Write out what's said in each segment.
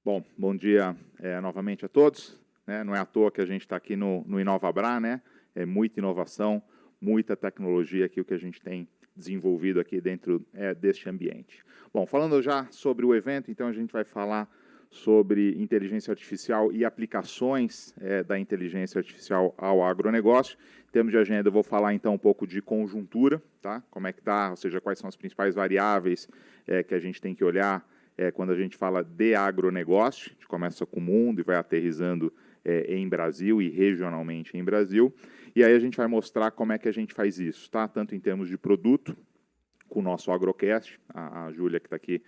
Bom, bom dia novamente a todos. Não é à toa que a gente está aqui no InovaBrá, né? É muita inovação, muita tecnologia aqui o que a gente tem desenvolvido aqui dentro deste ambiente. Bom, falando já sobre o evento, então a gente vai falar sobre inteligência artificial e aplicações da inteligência artificial ao agronegócio. Em termos de agenda, eu vou falar então um pouco de conjuntura, tá? Como é que está, ou seja, quais são as principais variáveis que a gente tem que olhar quando a gente fala de agronegócio. A gente começa com o mundo e vai aterrissando em Brasil e regionalmente em Brasil. E aí a gente vai mostrar como é que a gente faz isso, tá? Tanto em termos de produto, com o nosso Agrocast, a Júlia que está aqui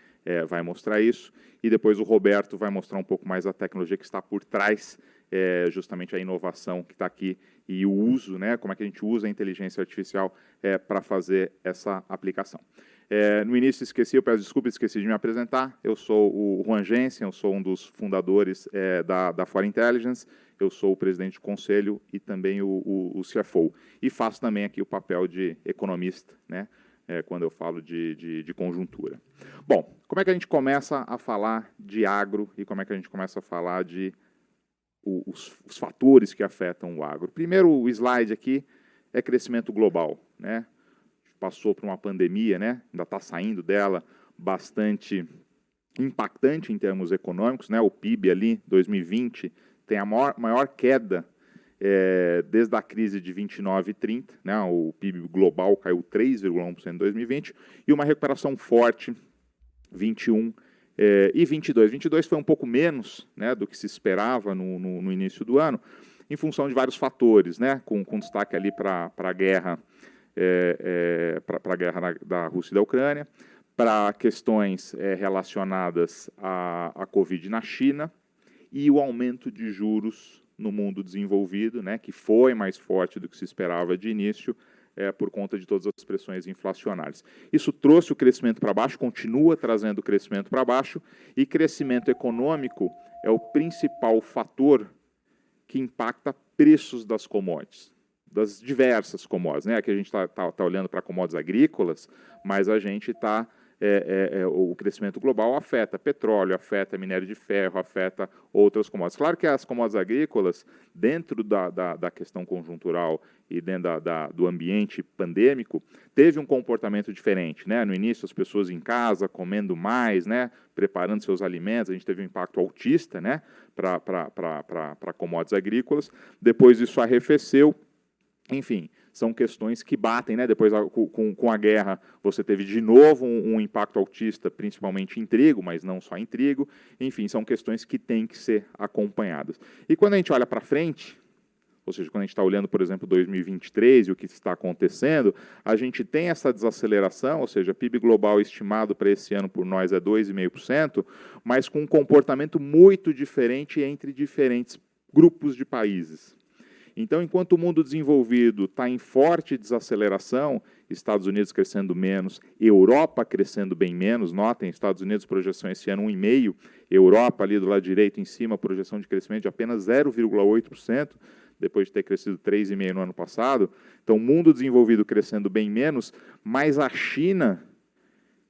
vai mostrar isso, e depois o Roberto vai mostrar um pouco mais a tecnologia que está por trás, justamente a inovação que está aqui e o uso, né, como é que a gente usa a inteligência artificial para fazer essa aplicação. No início eu peço desculpas, esqueci de me apresentar. Eu sou o Juan Jensen, eu sou um dos fundadores da For Intelligence, eu sou o presidente do conselho e também o CFO. E faço também aqui o papel de economista, né, quando eu falo de conjuntura. Bom, como é que a gente começa a falar de agro e como é que a gente começa a falar de os fatores que afetam o agro? Primeiro, o slide aqui é crescimento global, né? Passou por uma pandemia, né? Ainda está saindo dela, bastante impactante em termos econômicos, né? O PIB ali, 2020, tem a maior queda desde a crise de 29 e 30, né? O PIB global caiu 3,1% em 2020 e uma recuperação forte 21 e 22. 22 foi um pouco menos, né, do que se esperava no início do ano, em função de vários fatores, né? Com destaque ali para a guerra. Para a guerra da Rússia e da Ucrânia, para questões relacionadas à Covid na China e o aumento de juros no mundo desenvolvido, né, que foi mais forte do que se esperava de início, por conta de todas as pressões inflacionárias. Isso trouxe o crescimento para baixo, continua trazendo o crescimento para baixo, e crescimento econômico é o principal fator que impacta preços das commodities, das diversas commodities, né? Aqui a gente tá olhando para commodities agrícolas, mas a gente está o crescimento global afeta petróleo, afeta minério de ferro, afeta outras commodities. Claro que as commodities agrícolas, dentro da questão conjuntural e dentro do ambiente pandêmico, teve um comportamento diferente, né? No início, as pessoas em casa comendo mais, né? Preparando seus alimentos, a gente teve um impacto altista, né? Para commodities agrícolas. Depois isso arrefeceu. Enfim, são questões que batem, né? Depois, com a guerra, você teve de novo um impacto altista, principalmente em trigo, mas não só em trigo. Enfim, são questões que têm que ser acompanhadas. E quando a gente olha para frente, ou seja, quando a gente está olhando, por exemplo, 2023 e o que está acontecendo, a gente tem essa desaceleração, ou seja, PIB global estimado para esse ano por nós é 2,5%, mas com um comportamento muito diferente entre diferentes grupos de países. Então, enquanto o mundo desenvolvido está em forte desaceleração, Estados Unidos crescendo menos, Europa crescendo bem menos, notem, Estados Unidos projeção esse ano 1,5%, Europa ali do lado direito em cima, projeção de crescimento de apenas 0,8%, depois de ter crescido 3,5% no ano passado. Então, o mundo desenvolvido crescendo bem menos, mas a China,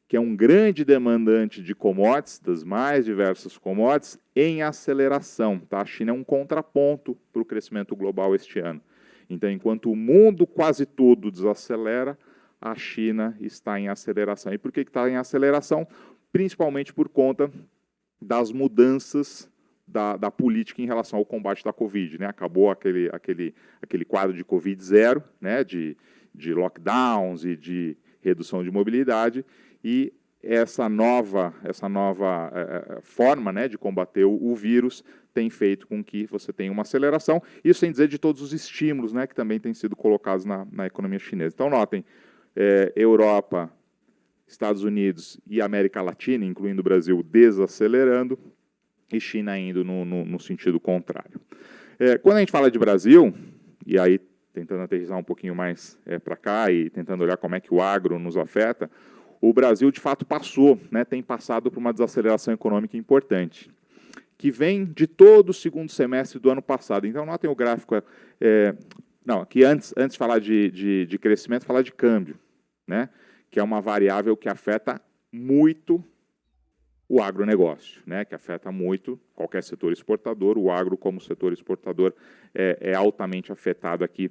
que é um grande demandante de commodities, das mais diversas commodities, em aceleração. Tá? A China é um contraponto para o crescimento global este ano. Então, enquanto o mundo quase todo desacelera, a China está em aceleração. E por que está em aceleração? Principalmente por conta das mudanças da política em relação ao combate da Covid. Né? Acabou aquele quadro de Covid zero, né? de lockdowns e de redução de mobilidade, e essa nova forma, né, de combater o vírus tem feito com que você tenha uma aceleração, isso sem dizer de todos os estímulos, né, que também têm sido colocados na economia chinesa. Então, notem, Europa, Estados Unidos e América Latina, incluindo o Brasil, desacelerando, e China indo no sentido contrário. Quando a gente fala de Brasil, e aí tentando aterrissar um pouquinho mais para cá e tentando olhar como é que o agro nos afeta, o Brasil, de fato, passou, né, tem passado por uma desaceleração econômica importante, que vem de todo o segundo semestre do ano passado. Então, notem o gráfico. Não, aqui antes de falar de crescimento, falar de câmbio, né, que é uma variável que afeta muito o agronegócio, né, que afeta muito qualquer setor exportador. O agro, como setor exportador, é altamente afetado aqui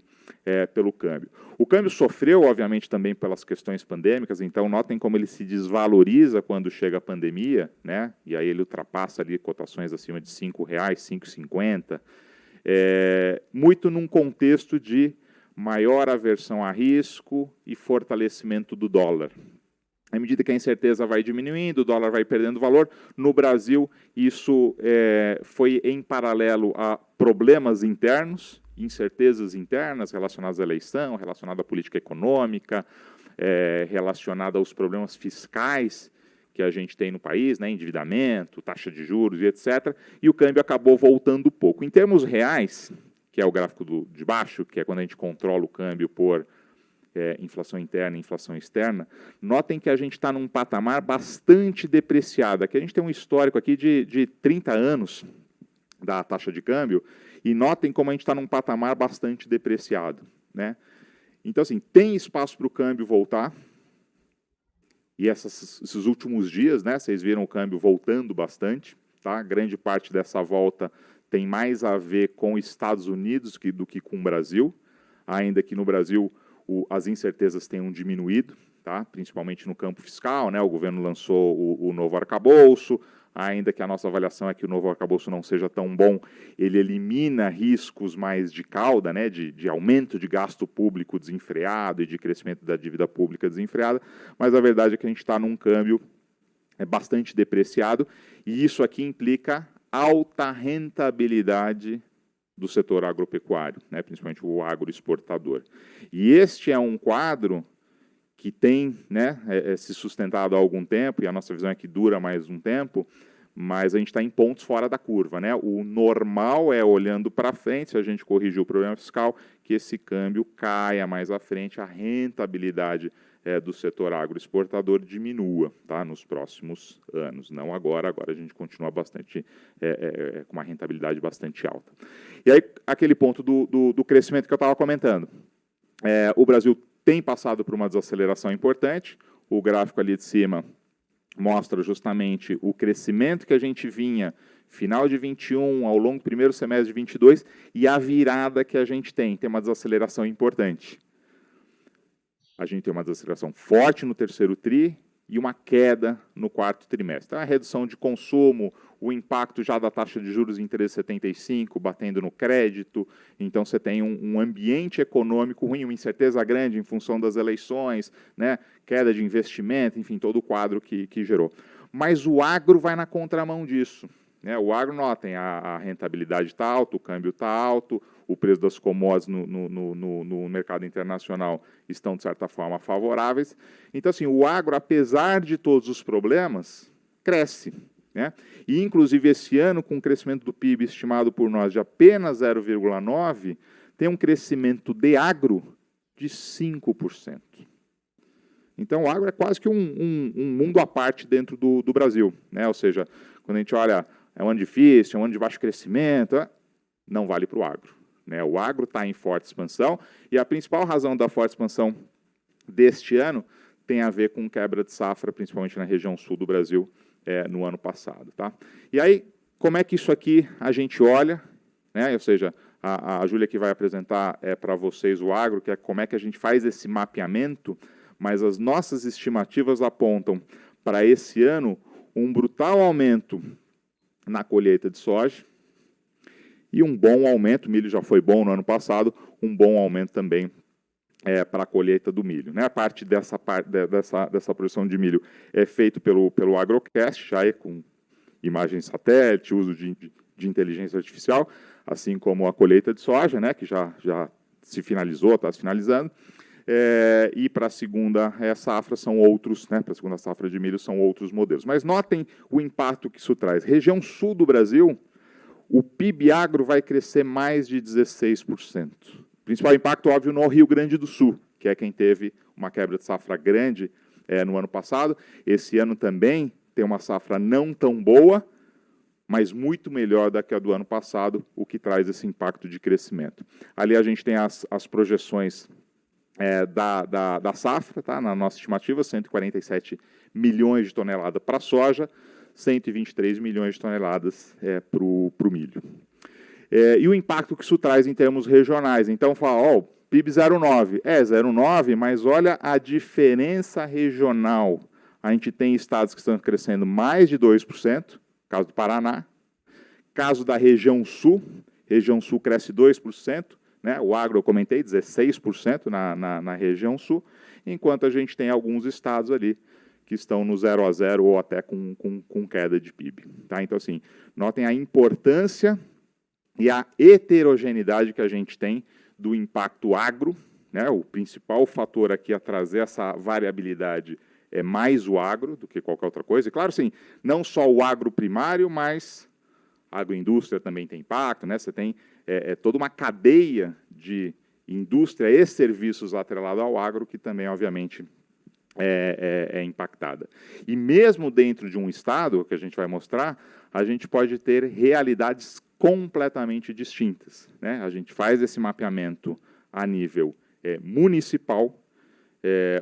pelo câmbio. O câmbio sofreu, obviamente, também pelas questões pandêmicas, então notem como ele se desvaloriza quando chega a pandemia, né, e aí ele ultrapassa ali cotações acima de R$ 5,00, R$ 5,50, muito num contexto de maior aversão a risco e fortalecimento do dólar. À medida que a incerteza vai diminuindo, o dólar vai perdendo valor. No Brasil, isso foi em paralelo a problemas internos, incertezas internas relacionadas à eleição, relacionada à política econômica, relacionada aos problemas fiscais que a gente tem no país, né, endividamento, taxa de juros e etc. E o câmbio acabou voltando pouco. Em termos reais, que é o gráfico de baixo, que é quando a gente controla o câmbio por inflação interna e inflação externa, notem que a gente está num patamar bastante depreciado. Aqui a gente tem um histórico aqui de 30 anos da taxa de câmbio, e notem como a gente está num patamar bastante depreciado, né? Então, assim, tem espaço para o câmbio voltar, e esses últimos dias, né, vocês viram o câmbio voltando bastante, tá? Grande parte dessa volta tem mais a ver com Estados Unidos do que com o Brasil, ainda que no Brasil as incertezas tenham diminuído, tá? Principalmente no campo fiscal, né? O governo lançou o novo arcabouço, ainda que a nossa avaliação é que o novo arcabouço não seja tão bom, ele elimina riscos mais de cauda, né? De aumento de gasto público desenfreado e de crescimento da dívida pública desenfreada, mas a verdade é que a gente está num câmbio bastante depreciado, e isso aqui implica alta rentabilidade do setor agropecuário, né, principalmente o agroexportador. E este é um quadro que tem, né, se sustentado há algum tempo, e a nossa visão é que dura mais um tempo, mas a gente está em pontos fora da curva, né? O normal é, olhando para frente, se a gente corrigir o problema fiscal, que esse câmbio caia mais à frente, a rentabilidade do setor agroexportador diminua, tá, nos próximos anos. Não agora, agora a gente continua bastante, com uma rentabilidade bastante alta. E aí, aquele ponto do crescimento que eu estava comentando. O Brasil tem passado por uma desaceleração importante. O gráfico ali de cima mostra justamente o crescimento que a gente vinha final de 21, ao longo do primeiro semestre de 22, e a virada que a gente tem uma desaceleração importante. A gente tem uma desaceleração forte no terceiro TRI e uma queda no quarto trimestre. Então, a redução de consumo, o impacto já da taxa de juros em 3,75, batendo no crédito. Então, você tem um ambiente econômico ruim, uma incerteza grande em função das eleições, né, queda de investimento, enfim, todo o quadro que gerou. Mas o agro vai na contramão disso. Né? O agro, notem, a rentabilidade está alta, o câmbio está alto, o preço das commodities no mercado internacional estão, de certa forma, favoráveis. Então, assim, o agro, apesar de todos os problemas, cresce. Né? E, inclusive, esse ano, com o crescimento do PIB estimado por nós de apenas 0,9%, tem um crescimento de agro de 5%. Então, o agro é quase que um mundo à parte dentro do Brasil. Né? Ou seja, quando a gente olha, é um ano difícil, é um ano de baixo crescimento, não vale para o agro. Né? O agro está em forte expansão, e a principal razão da forte expansão deste ano tem a ver com quebra de safra, principalmente na região sul do Brasil, no ano passado. Tá? E aí, como é que isso aqui a gente olha? Né? Ou seja, a Júlia que vai apresentar para vocês o agro, que é como é que a gente faz esse mapeamento, mas as nossas estimativas apontam para esse ano um brutal aumento na colheita de soja, e um bom aumento, o milho já foi bom no ano passado, um bom aumento também para a colheita do milho. Né? A parte dessa produção de milho é feito pelo Agrocast, já é com imagens satélite, uso de inteligência artificial, assim como a colheita de soja, né, que já se finalizou, está se finalizando. E para a segunda safra são outros, né, para a segunda safra de milho são outros modelos. Mas notem o impacto que isso traz. Região sul do Brasil, o PIB agro vai crescer mais de 16%. Principal impacto, óbvio, no Rio Grande do Sul, que é quem teve uma quebra de safra grande no ano passado. Esse ano também tem uma safra não tão boa, mas muito melhor do que a do ano passado, o que traz esse impacto de crescimento. Ali a gente tem as projeções da safra, tá? Na nossa estimativa, 147 milhões de toneladas para soja, 123 milhões de toneladas para o milho. E o impacto que isso traz em termos regionais. Então, fala, PIB 0,9. 0,9, mas olha a diferença regional. A gente tem estados que estão crescendo mais de 2%, caso do Paraná. Caso da região sul cresce 2%, né? O agro, eu comentei, 16% na região sul, enquanto a gente tem alguns estados ali que estão no 0 a 0 ou até com queda de PIB. Tá? Então, assim, notem a importância e a heterogeneidade que a gente tem do impacto agro, né? O principal fator aqui a trazer essa variabilidade é mais o agro do que qualquer outra coisa. E, claro, sim, não só o agro primário, mas a agroindústria também tem impacto, né? Você tem toda uma cadeia de indústria e serviços atrelada ao agro que também, obviamente, é impactada. E mesmo dentro de um estado, que a gente vai mostrar, a gente pode ter realidades completamente distintas, né? A gente faz esse mapeamento a nível municipal,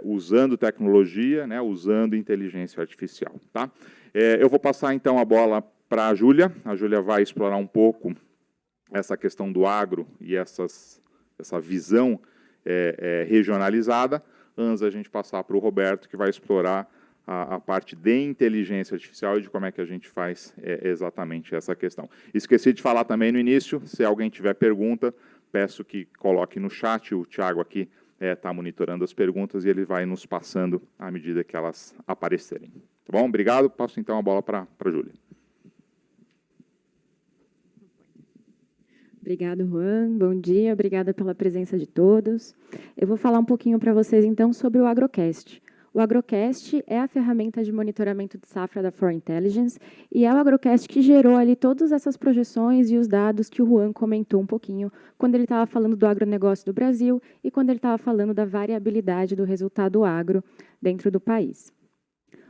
usando tecnologia, né, usando inteligência artificial. Tá? Eu vou passar, então, a bola para a Júlia. A Júlia vai explorar um pouco essa questão do agro e essa visão regionalizada. Antes a gente passar para o Roberto, que vai explorar a parte de inteligência artificial e de como é que a gente faz exatamente essa questão. Esqueci de falar também no início, se alguém tiver pergunta, peço que coloque no chat, o Thiago aqui está monitorando as perguntas e ele vai nos passando à medida que elas aparecerem. Tá bom? Obrigado. Passo então a bola para a Júlia. Obrigado, Juan. Bom dia. Obrigada pela presença de todos. Eu vou falar um pouquinho para vocês, então, sobre o Agrocast. O Agrocast é a ferramenta de monitoramento de safra da For Intelligence e é o Agrocast que gerou ali todas essas projeções e os dados que o Juan comentou um pouquinho quando ele estava falando do agronegócio do Brasil e quando ele estava falando da variabilidade do resultado agro dentro do país.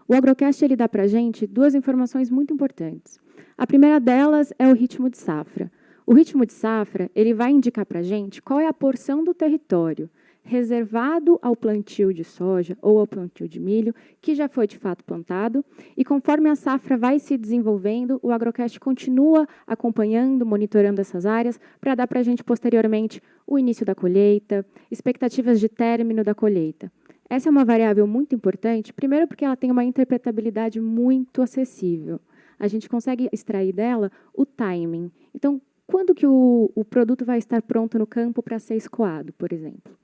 O Agrocast ele dá para a gente duas informações muito importantes. A primeira delas é o ritmo de safra. O ritmo de safra ele vai indicar para a gente qual é a porção do território reservado ao plantio de soja ou ao plantio de milho, que já foi de fato plantado, e conforme a safra vai se desenvolvendo, o Agrocast continua acompanhando, monitorando essas áreas, para dar para a gente posteriormente o início da colheita, expectativas de término da colheita. Essa é uma variável muito importante, primeiro porque ela tem uma interpretabilidade muito acessível. A gente consegue extrair dela o timing. Então, quando que o produto vai estar pronto no campo para ser escoado, por exemplo?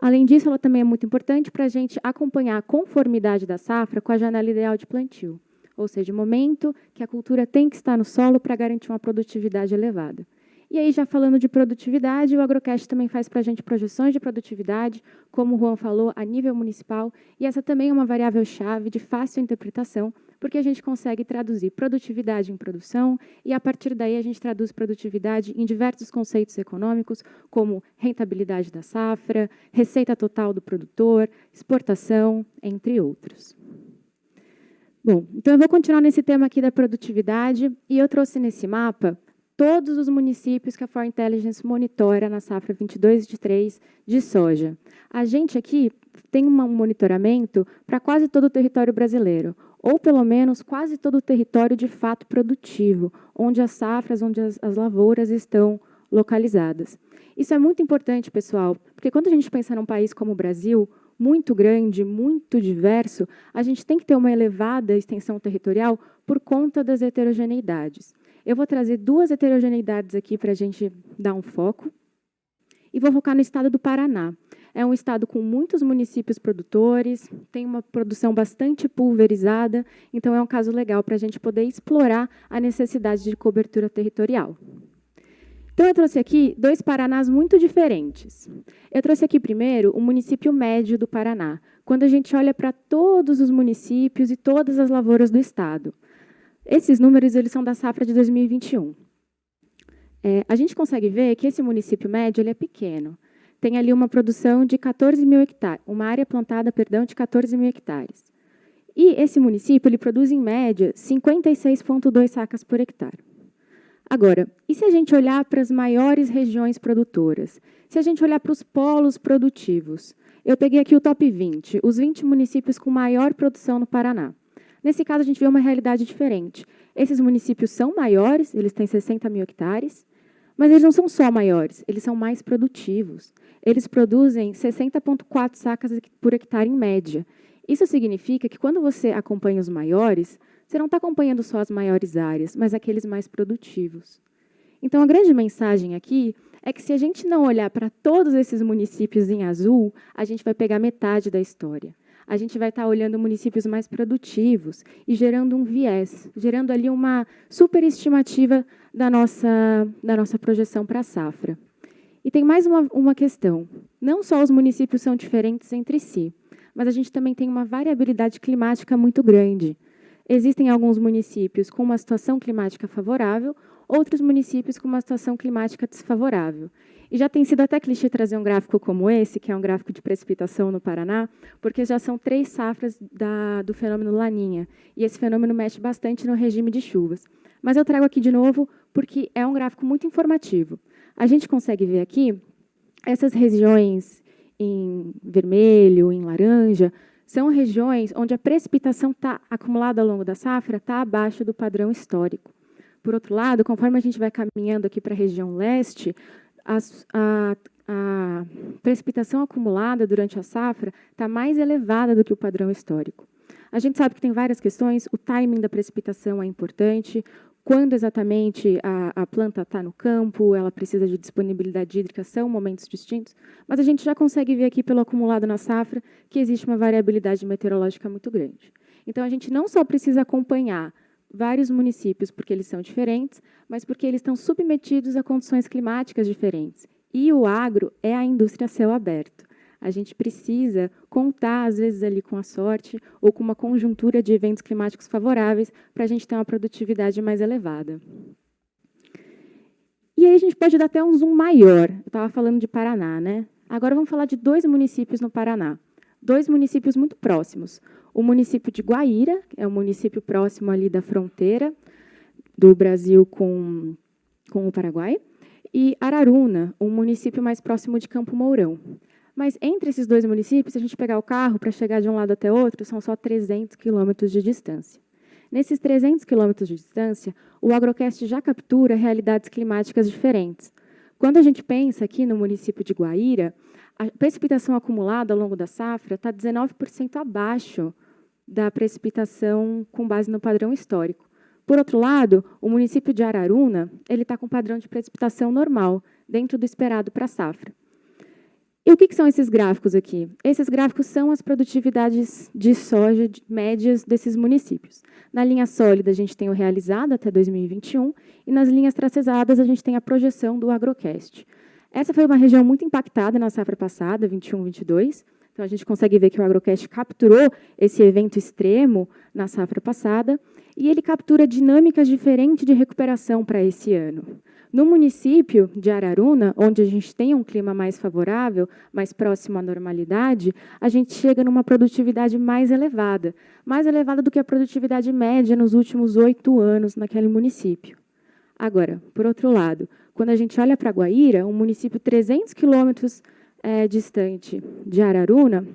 Além disso, ela também é muito importante para a gente acompanhar a conformidade da safra com a janela ideal de plantio, ou seja, o momento que a cultura tem que estar no solo para garantir uma produtividade elevada. E aí, já falando de produtividade, o Agrocast também faz para a gente projeções de produtividade, como o Juan falou, a nível municipal, e essa também é uma variável-chave de fácil interpretação, porque a gente consegue traduzir produtividade em produção, e a partir daí a gente traduz produtividade em diversos conceitos econômicos, como rentabilidade da safra, receita total do produtor, exportação, entre outros. Bom, então eu vou continuar nesse tema aqui da produtividade, e eu trouxe nesse mapa todos os municípios que a For Intelligence monitora na safra 22/23 de soja. A gente aqui tem um monitoramento para quase todo o território brasileiro, ou pelo menos quase todo o território de fato produtivo, onde as safras, onde as lavouras estão localizadas. Isso é muito importante, pessoal, porque quando a gente pensa num país como o Brasil, muito grande, muito diverso, a gente tem que ter uma elevada extensão territorial por conta das heterogeneidades. Eu vou trazer duas heterogeneidades aqui para a gente dar um foco. E vou focar no estado do Paraná. É um estado com muitos municípios produtores, tem uma produção bastante pulverizada, então é um caso legal para a gente poder explorar a necessidade de cobertura territorial. Então, eu trouxe aqui dois Paranás muito diferentes. Eu trouxe aqui primeiro o município médio do Paraná, quando a gente olha para todos os municípios e todas as lavouras do estado. Esses números eles são da safra de 2021. A gente consegue ver que esse município médio ele é pequeno. Tem ali uma produção de 14 mil hectares, uma área plantada, perdão, de 14 mil hectares. E esse município ele produz, em média, 56,2 sacas por hectare. Agora, e se a gente olhar para as maiores regiões produtoras? Se a gente olhar para os polos produtivos? Eu peguei aqui o top 20, os 20 municípios com maior produção no Paraná. Nesse caso, a gente vê uma realidade diferente. Esses municípios são maiores, eles têm 60 mil hectares, mas eles não são só maiores, eles são mais produtivos. Eles produzem 60,4 sacas por hectare em média. Isso significa que, quando você acompanha os maiores, você não está acompanhando só as maiores áreas, mas aqueles mais produtivos. Então, a grande mensagem aqui é que, se a gente não olhar para todos esses municípios em azul, a gente vai pegar metade da história. A gente vai estar olhando municípios mais produtivos e gerando um viés, gerando ali uma superestimativa da nossa projeção para a safra. E tem mais uma questão. Não só os municípios são diferentes entre si, mas a gente também tem uma variabilidade climática muito grande. Existem alguns municípios com uma situação climática favorável, outros municípios com uma situação climática desfavorável. E já tem sido até clichê trazer um gráfico como esse, que é um gráfico de precipitação no Paraná, porque já são 3 safras do fenômeno Laninha. E esse fenômeno mexe bastante no regime de chuvas. Mas eu trago aqui de novo porque é um gráfico muito informativo. A gente consegue ver aqui essas regiões em vermelho, em laranja, são regiões onde a precipitação acumulada ao longo da safra está abaixo do padrão histórico. Por outro lado, conforme a gente vai caminhando aqui para a região leste, a precipitação acumulada durante a safra está mais elevada do que o padrão histórico. A gente sabe que tem várias questões, o timing da precipitação é importante, quando exatamente a planta está no campo, ela precisa de disponibilidade hídrica, são momentos distintos, mas a gente já consegue ver aqui pelo acumulado na safra que existe uma variabilidade meteorológica muito grande. Então, a gente não só precisa acompanhar vários municípios porque eles são diferentes, mas porque eles estão submetidos a condições climáticas diferentes. E o agro é a indústria a céu aberto. A gente precisa contar, às vezes, ali com a sorte ou com uma conjuntura de eventos climáticos favoráveis para a gente ter uma produtividade mais elevada. E aí a gente pode dar até um zoom maior. Eu estava falando de Paraná, né? Agora vamos falar de 2 municípios no Paraná. 2 municípios muito próximos. O município de Guaíra, é um município próximo ali da fronteira do Brasil com o Paraguai, e Araruna, um município mais próximo de Campo Mourão. Mas entre esses 2 municípios, se a gente pegar o carro para chegar de um lado até outro, são só 300 quilômetros de distância. Nesses 300 quilômetros de distância, o Agrocast já captura realidades climáticas diferentes. Quando a gente pensa aqui no município de Guaíra, a precipitação acumulada ao longo da safra está 19% abaixo da precipitação com base no padrão histórico. Por outro lado, o município de Araruna está com padrão de precipitação normal, dentro do esperado para a safra. E o que são esses gráficos aqui? Esses gráficos são as produtividades de soja médias desses municípios. Na linha sólida, a gente tem o realizado até 2021, e nas linhas tracejadas, a gente tem a projeção do Agrocast. Essa foi uma região muito impactada na safra passada, 21-22. Então, a gente consegue ver que o Agrocast capturou esse evento extremo na safra passada, e ele captura dinâmicas diferentes de recuperação para esse ano. No município de Araruna, onde a gente tem um clima mais favorável, mais próximo à normalidade, a gente chega numa produtividade mais elevada do que a produtividade média nos últimos 8 anos naquele município. Agora, por outro lado, quando a gente olha para Guaíra, um município 300 quilômetros distante de Araruna,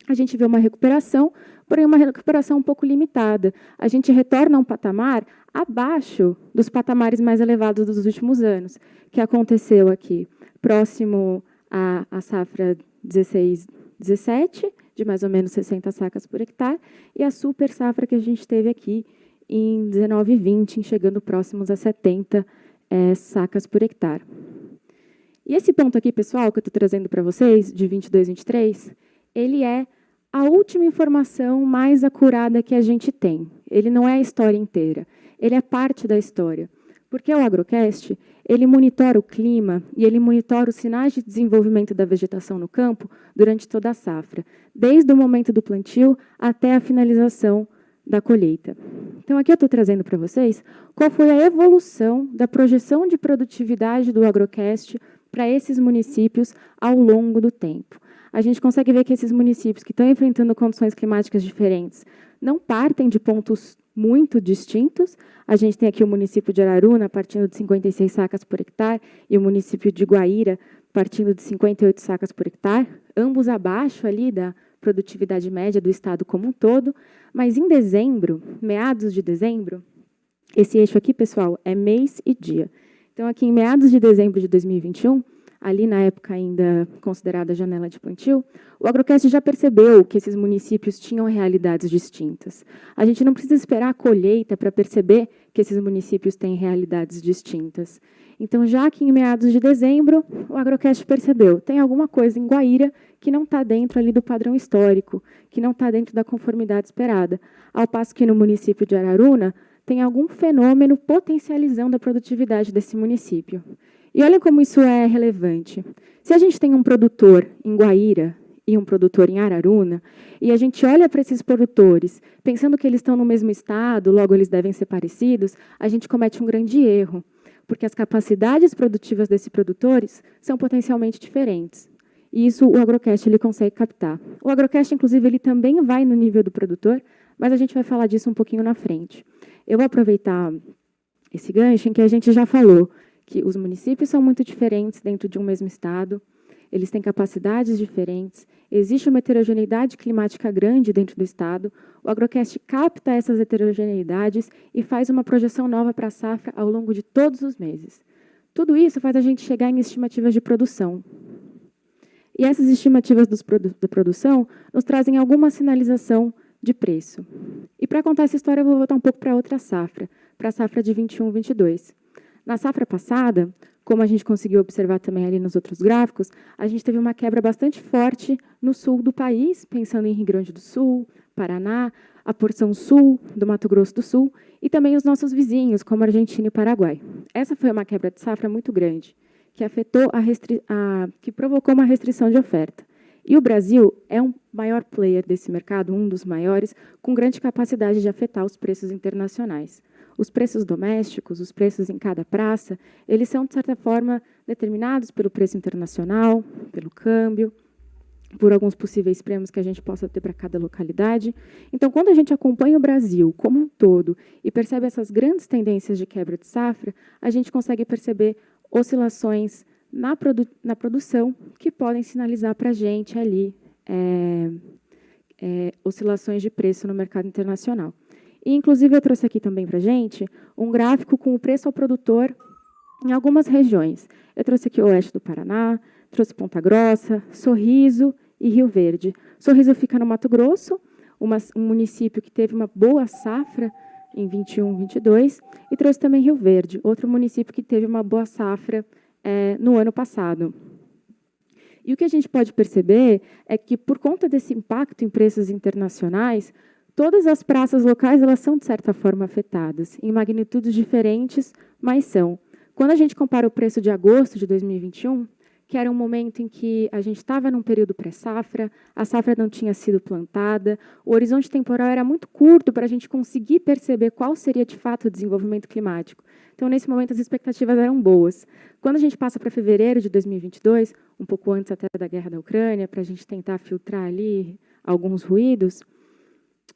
a gente vê uma recuperação, porém uma recuperação um pouco limitada. A gente retorna a um patamar abaixo dos patamares mais elevados dos últimos anos, que aconteceu aqui, próximo à safra 16-17, de mais ou menos 60 sacas por hectare, e a super safra que a gente teve aqui em 19-20, chegando próximos a 70 sacas por hectare. E esse ponto aqui, pessoal, que eu estou trazendo para vocês, de 22-23, ele é a última informação mais acurada que a gente tem. Ele não é a história inteira, ele é parte da história. Porque o Agrocast, ele monitora o clima e ele monitora os sinais de desenvolvimento da vegetação no campo durante toda a safra, desde o momento do plantio até a finalização da colheita. Então, aqui eu estou trazendo para vocês qual foi a evolução da projeção de produtividade do Agrocast para esses municípios ao longo do tempo. A gente consegue ver que esses municípios que estão enfrentando condições climáticas diferentes não partem de pontos muito distintos. A gente tem aqui o município de Araruna partindo de 56 sacas por hectare e o município de Guaíra partindo de 58 sacas por hectare, ambos abaixo ali da produtividade média do estado como um todo, mas em dezembro, meados de dezembro, esse eixo aqui, pessoal, é mês e dia. Então, aqui em meados de dezembro de 2021, ali na época ainda considerada janela de plantio, o Agrocast já percebeu que esses municípios tinham realidades distintas. A gente não precisa esperar a colheita para perceber que esses municípios têm realidades distintas. Então, já que em meados de dezembro, o Agrocast percebeu, tem alguma coisa em Guaíra que não está dentro ali do padrão histórico, que não está dentro da conformidade esperada. Ao passo que no município de Araruna, tem algum fenômeno potencializando a produtividade desse município. E olha como isso é relevante. Se a gente tem um produtor em Guaíra e um produtor em Araruna, e a gente olha para esses produtores, pensando que eles estão no mesmo estado, logo eles devem ser parecidos, a gente comete um grande erro, porque as capacidades produtivas desses produtores são potencialmente diferentes. E isso o Agrocast ele consegue captar. O Agrocast, inclusive, ele também vai no nível do produtor, mas a gente vai falar disso um pouquinho na frente. Eu vou aproveitar esse gancho em que a gente já falou que os municípios são muito diferentes dentro de um mesmo estado, eles têm capacidades diferentes, existe uma heterogeneidade climática grande dentro do estado, o Agrocast capta essas heterogeneidades e faz uma projeção nova para a safra ao longo de todos os meses. Tudo isso faz a gente chegar em estimativas de produção. E essas estimativas da produção nos trazem alguma sinalização de preço. E para contar essa história, eu vou voltar um pouco para outra safra, para a safra de 21-22. Na safra passada, como a gente conseguiu observar também ali nos outros gráficos, a gente teve uma quebra bastante forte no sul do país, pensando em Rio Grande do Sul, Paraná, a porção sul do Mato Grosso do Sul e também os nossos vizinhos, como Argentina e Paraguai. Essa foi uma quebra de safra muito grande, que afetou que provocou uma restrição de oferta. E o Brasil é um maior player desse mercado, um dos maiores, com grande capacidade de afetar os preços internacionais. Os preços domésticos, os preços em cada praça, eles são, de certa forma, determinados pelo preço internacional, pelo câmbio, por alguns possíveis prêmios que a gente possa ter para cada localidade. Então, quando a gente acompanha o Brasil como um todo e percebe essas grandes tendências de quebra de safra, a gente consegue perceber oscilações na produção que podem sinalizar para a gente ali oscilações de preço no mercado internacional. E, inclusive, eu trouxe aqui também para a gente um gráfico com o preço ao produtor em algumas regiões. Eu trouxe aqui o oeste do Paraná, trouxe Ponta Grossa, Sorriso e Rio Verde. Sorriso fica no Mato Grosso, um município que teve uma boa safra em 21-22, e trouxe também Rio Verde, outro município que teve uma boa safra no ano passado. E o que a gente pode perceber é que, por conta desse impacto em preços internacionais, todas as praças locais elas são, de certa forma, afetadas, em magnitudes diferentes, mas são. Quando a gente compara o preço de agosto de 2021, que era um momento em que a gente estava num período pré-safra, a safra não tinha sido plantada, o horizonte temporal era muito curto para a gente conseguir perceber qual seria, de fato, o desenvolvimento climático. Então, nesse momento, as expectativas eram boas. Quando a gente passa para fevereiro de 2022, um pouco antes até da guerra da Ucrânia, para a gente tentar filtrar ali alguns ruídos,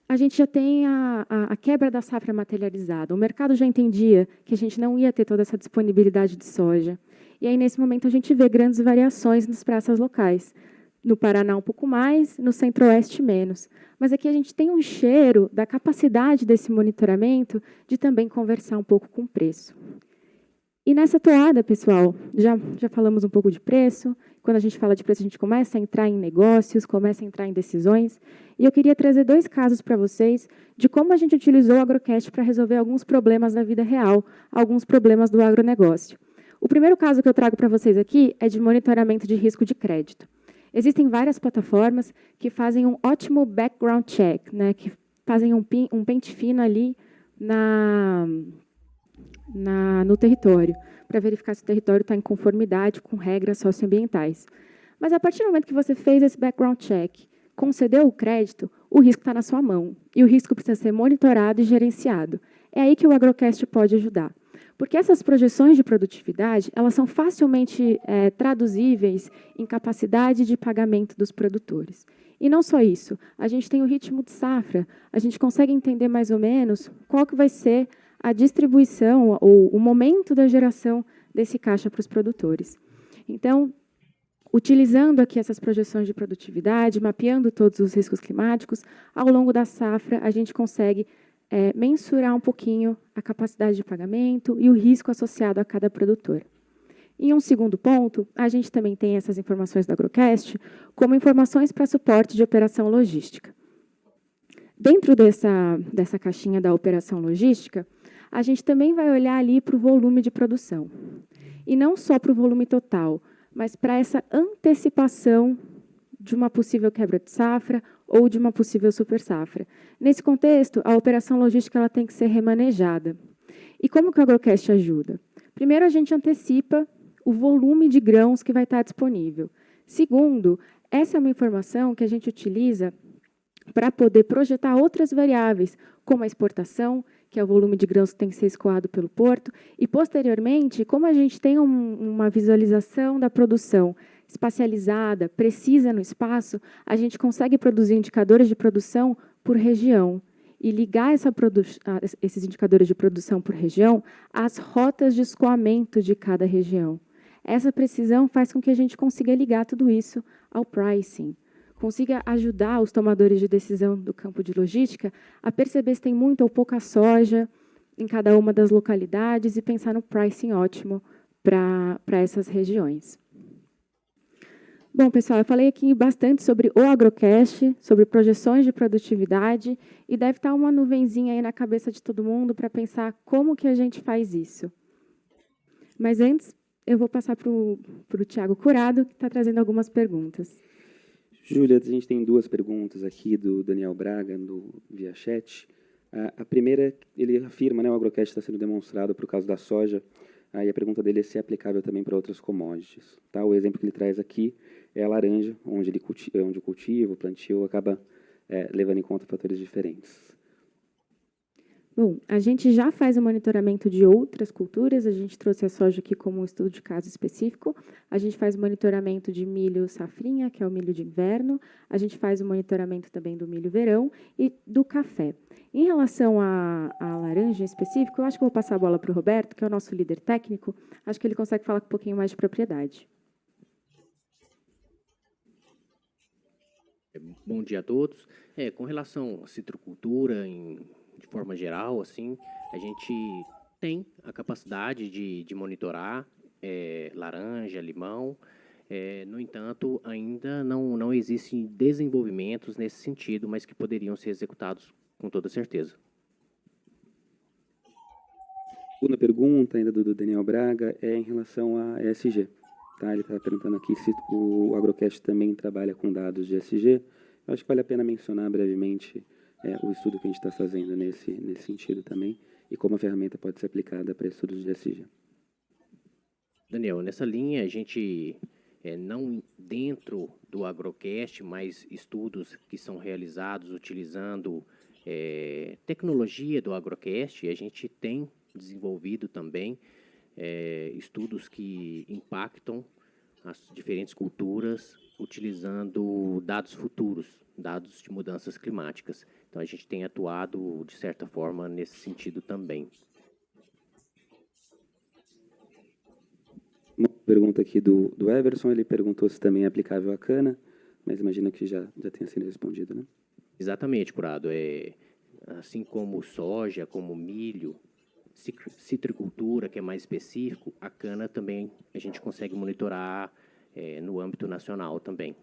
a gente já tem a quebra da safra materializada. O mercado já entendia que a gente não ia ter toda essa disponibilidade de soja. E aí, nesse momento, a gente vê grandes variações nas praças locais. No Paraná, um pouco mais, no Centro-Oeste, menos. Mas aqui a gente tem um cheiro da capacidade desse monitoramento de também conversar um pouco com o preço. E nessa toada, pessoal, já falamos um pouco de preço. Quando a gente fala de preço, a gente começa a entrar em negócios, começa a entrar em decisões. E eu queria trazer 2 casos para vocês de como a gente utilizou o Agrocast para resolver alguns problemas da vida real, alguns problemas do agronegócio. O primeiro caso que eu trago para vocês aqui é de monitoramento de risco de crédito. Existem várias plataformas que fazem um ótimo background check, né, que fazem um pente fino ali no território, para verificar se o território está em conformidade com regras socioambientais. Mas, a partir do momento que você fez esse background check, concedeu o crédito, o risco está na sua mão. E o risco precisa ser monitorado e gerenciado. É aí que o Agrocast pode ajudar. Porque essas projeções de produtividade, elas são facilmente traduzíveis em capacidade de pagamento dos produtores. E não só isso, a gente tem o ritmo de safra, a gente consegue entender mais ou menos qual que vai ser a distribuição ou o momento da geração desse caixa para os produtores. Então, Utilizando aqui essas projeções de produtividade, mapeando todos os riscos climáticos, ao longo da safra, a gente consegue mensurar um pouquinho a capacidade de pagamento e o risco associado a cada produtor. Em um segundo ponto, a gente também tem essas informações do Agrocast como informações para suporte de operação logística. Dentro dessa caixinha da operação logística, a gente também vai olhar ali para o volume de produção. E não só para o volume total, mas para essa antecipação de uma possível quebra de safra ou de uma possível super safra. Nesse contexto, a operação logística ela tem que ser remanejada. E como que o Agrocast ajuda? Primeiro, a gente antecipa o volume de grãos que vai estar disponível. Segundo, essa é uma informação que a gente utiliza para poder projetar outras variáveis, como a exportação, que é o volume de grãos que tem que ser escoado pelo porto, e, posteriormente, como a gente tem uma visualização da produção espacializada, precisa no espaço, a gente consegue produzir indicadores de produção por região e ligar esses indicadores de produção por região às rotas de escoamento de cada região. Essa precisão faz com que a gente consiga ligar tudo isso ao pricing, consiga ajudar os tomadores de decisão do campo de logística a perceber se tem muita ou pouca soja em cada uma das localidades e pensar no pricing ótimo para essas regiões. Bom, pessoal, eu falei aqui bastante sobre o Agrocast, sobre projeções de produtividade, e deve estar uma nuvenzinha aí na cabeça de todo mundo para pensar como que a gente faz isso. Mas antes, eu vou passar para o Tiago Curado, que está trazendo algumas perguntas. Júlia, a gente tem duas perguntas aqui do Daniel Braga, via chat. A primeira, ele afirma, né, o Agrocast está sendo demonstrado para o caso da soja, e a pergunta dele é se é aplicável também para outras commodities. Tá? O exemplo que ele traz aqui é a laranja, onde o cultivo, o plantio, acaba levando em conta fatores diferentes. Bom, a gente já faz o monitoramento de outras culturas, a gente trouxe a soja aqui como um estudo de caso específico, a gente faz o monitoramento de milho safrinha, que é o milho de inverno, a gente faz o monitoramento também do milho verão e do café. Em relação à laranja em específico, eu acho que vou passar a bola para o Roberto, que é o nosso líder técnico, acho que ele consegue falar com um pouquinho mais de propriedade. Bom dia a todos. Com relação à citricultura, de forma geral, assim, a gente tem a capacidade de monitorar laranja, limão. No entanto, ainda não existem desenvolvimentos nesse sentido, mas que poderiam ser executados com toda certeza. Segunda pergunta, ainda do Daniel Braga, é em relação a ESG. Tá? Ele está perguntando aqui se o Agrocast também trabalha com dados de ESG. Eu acho que vale a pena mencionar brevemente o estudo que a gente está fazendo nesse sentido também e como a ferramenta pode ser aplicada para estudos de ESG. Daniel, nessa linha, a gente, não dentro do Agrocast, mas estudos que são realizados utilizando tecnologia do Agrocast, a gente tem desenvolvido também estudos que impactam as diferentes culturas utilizando dados futuros, dados de mudanças climáticas. Então, a gente tem atuado, de certa forma, nesse sentido também. Uma pergunta aqui do Everson, ele perguntou se também é aplicável à cana, mas imagino que já tenha sido respondido, né? Exatamente, Curado. Assim como soja, como milho, citricultura, que é mais específico, a cana também a gente consegue monitorar no âmbito nacional também.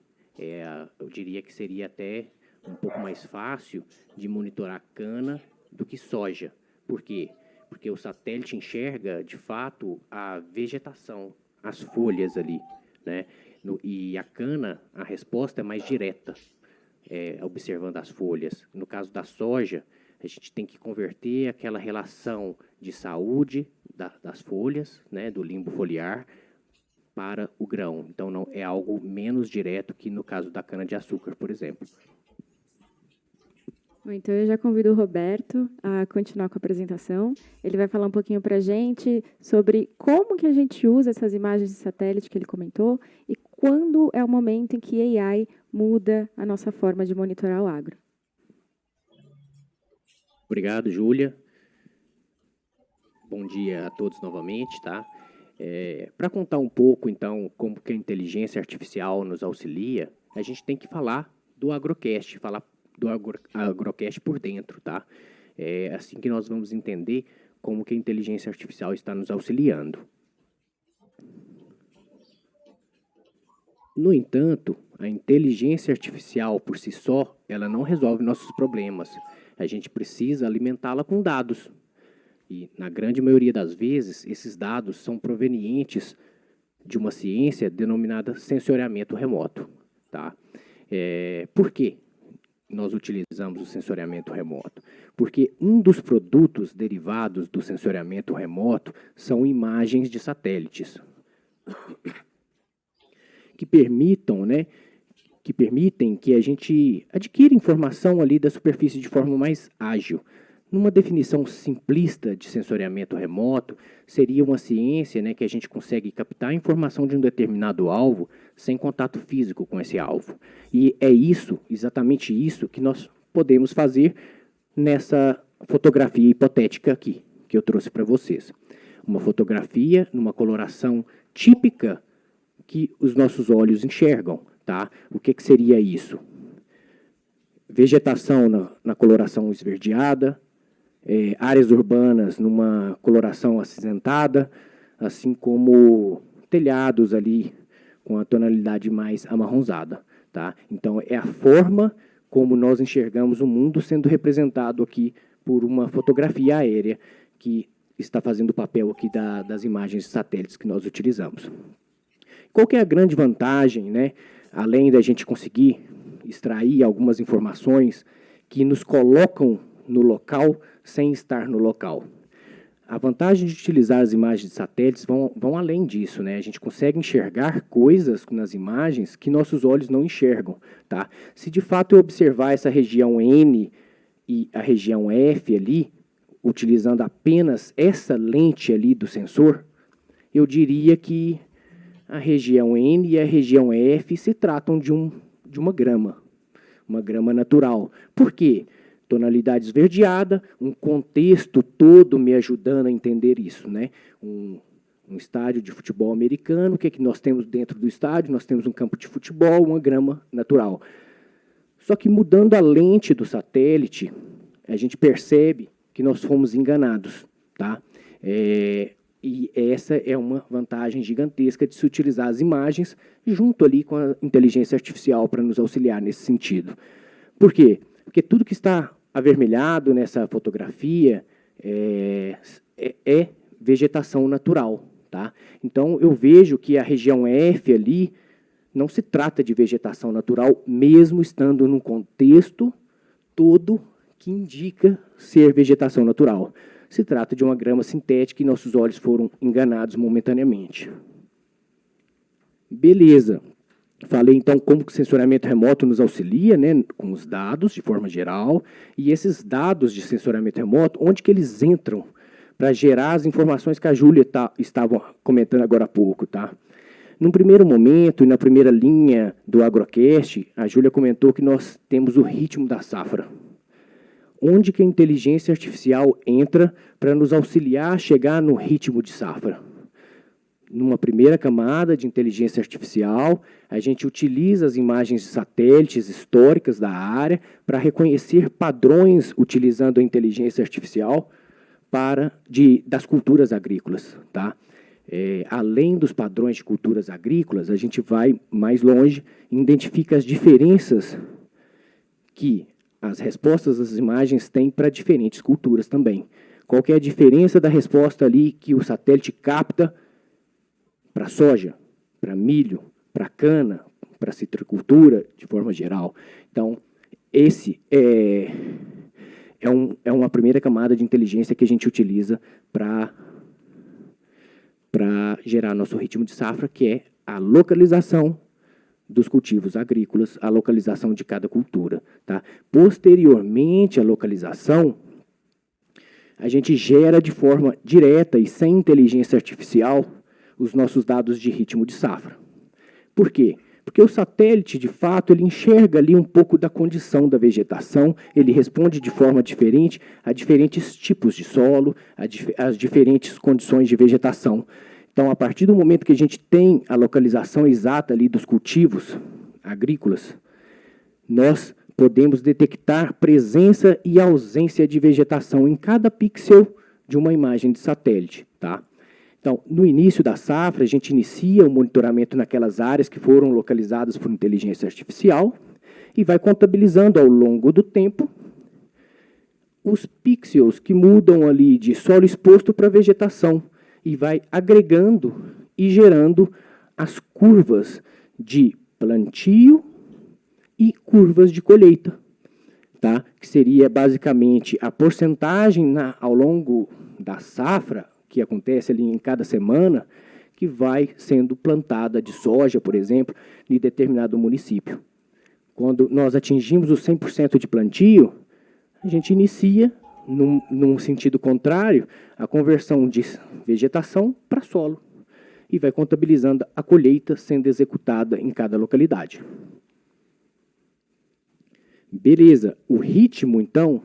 Eu diria que seria até um pouco mais fácil de monitorar cana do que soja. Por quê? Porque o satélite enxerga, de fato, a vegetação, as folhas ali, né? E a cana, a resposta é mais direta, observando as folhas. No caso da soja, a gente tem que converter aquela relação de saúde das folhas, né, do limbo foliar, para o grão. Então, não é algo menos direto que no caso da cana-de-açúcar, por exemplo. Bom, então, eu já convido o Roberto a continuar com a apresentação. Ele vai falar um pouquinho para a gente sobre como que a gente usa essas imagens de satélite que ele comentou e quando é o momento em que a AI muda a nossa forma de monitorar o agro. Obrigado, Júlia. Bom dia a todos novamente, tá? Para contar um pouco, então, como que a inteligência artificial nos auxilia, a gente tem que falar do Agrocast, falar do Agrocast por dentro, tá? É assim que nós vamos entender como que a inteligência artificial está nos auxiliando. No entanto, a inteligência artificial por si só, ela não resolve nossos problemas. A gente precisa alimentá-la com dados. E, na grande maioria das vezes, esses dados são provenientes de uma ciência denominada sensoriamento remoto. Tá? Por quê nós utilizamos o sensoriamento remoto? Porque um dos produtos derivados do sensoriamento remoto são imagens de satélites que permitem que a gente adquira informação ali da superfície de forma mais ágil. Numa definição simplista de sensoriamento remoto, seria uma ciência, né, que a gente consegue captar a informação de um determinado alvo sem contato físico com esse alvo. E é isso, exatamente isso, que nós podemos fazer nessa fotografia hipotética aqui, que eu trouxe para vocês. Uma fotografia numa coloração típica que os nossos olhos enxergam. Tá? O que seria isso? Vegetação na coloração esverdeada, áreas urbanas numa coloração acinzentada, assim como telhados ali com a tonalidade mais amarronzada. Tá? Então, é a forma como nós enxergamos o mundo sendo representado aqui por uma fotografia aérea que está fazendo o papel aqui das imagens de satélites que nós utilizamos. Qual que é a grande vantagem, né? Além da gente conseguir extrair algumas informações que nos colocam no local sem estar no local? A vantagem de utilizar as imagens de satélites vão além disso, né? A gente consegue enxergar coisas nas imagens que nossos olhos não enxergam, tá? Se de fato eu observar essa região N e a região F ali, utilizando apenas essa lente ali do sensor, eu diria que a região N e a região F se tratam de uma grama natural. Por quê? Tonalidade esverdeada, um contexto todo me ajudando a entender isso, né? Um estádio de futebol americano, o que é que nós temos dentro do estádio? Nós temos um campo de futebol, uma grama natural. Só que mudando a lente do satélite, a gente percebe que nós fomos enganados, tá? E essa é uma vantagem gigantesca de se utilizar as imagens junto ali com a inteligência artificial para nos auxiliar nesse sentido. Por quê? Porque tudo que está avermelhado nessa fotografia é vegetação natural. Tá? Então, eu vejo que a região F ali não se trata de vegetação natural, mesmo estando num contexto todo que indica ser vegetação natural. Se trata de uma grama sintética e nossos olhos foram enganados momentaneamente. Beleza. Falei, então, como que o sensoriamento remoto nos auxilia, né, com os dados, de forma geral, e esses dados de sensoriamento remoto, onde que eles entram para gerar as informações que a Júlia estava comentando agora há pouco, tá? Num primeiro momento, e na primeira linha do Agrocast, a Júlia comentou que nós temos o ritmo da safra. Onde que a inteligência artificial entra para nos auxiliar a chegar no ritmo de safra? Numa primeira camada de inteligência artificial, a gente utiliza as imagens de satélites históricas da área para reconhecer padrões utilizando a inteligência artificial das culturas agrícolas. Tá? Além dos padrões de culturas agrícolas, a gente vai mais longe e identifica as diferenças que as respostas das imagens têm para diferentes culturas também. Qual que é a diferença da resposta ali que o satélite capta para soja, para milho, para cana, para citricultura, de forma geral? Então, esse é uma primeira camada de inteligência que a gente utiliza para gerar nosso ritmo de safra, que é a localização dos cultivos agrícolas, a localização de cada cultura. Tá? Posteriormente à localização, a gente gera de forma direta e sem inteligência artificial os nossos dados de ritmo de safra. Por quê? Porque o satélite, de fato, ele enxerga ali um pouco da condição da vegetação, ele responde de forma diferente a diferentes tipos de solo, a diferentes condições de vegetação. Então, a partir do momento que a gente tem a localização exata ali dos cultivos agrícolas, nós podemos detectar presença e ausência de vegetação em cada pixel de uma imagem de satélite, tá? Então, no início da safra, a gente inicia o monitoramento naquelas áreas que foram localizadas por inteligência artificial e vai contabilizando ao longo do tempo os pixels que mudam ali de solo exposto para vegetação e vai agregando e gerando as curvas de plantio e curvas de colheita, tá? Que seria basicamente a porcentagem ao longo da safra, que acontece ali em cada semana, que vai sendo plantada de soja, por exemplo, em determinado município. Quando nós atingimos os 100% de plantio, a gente inicia, num sentido contrário, a conversão de vegetação para solo e vai contabilizando a colheita sendo executada em cada localidade. Beleza, o ritmo, então,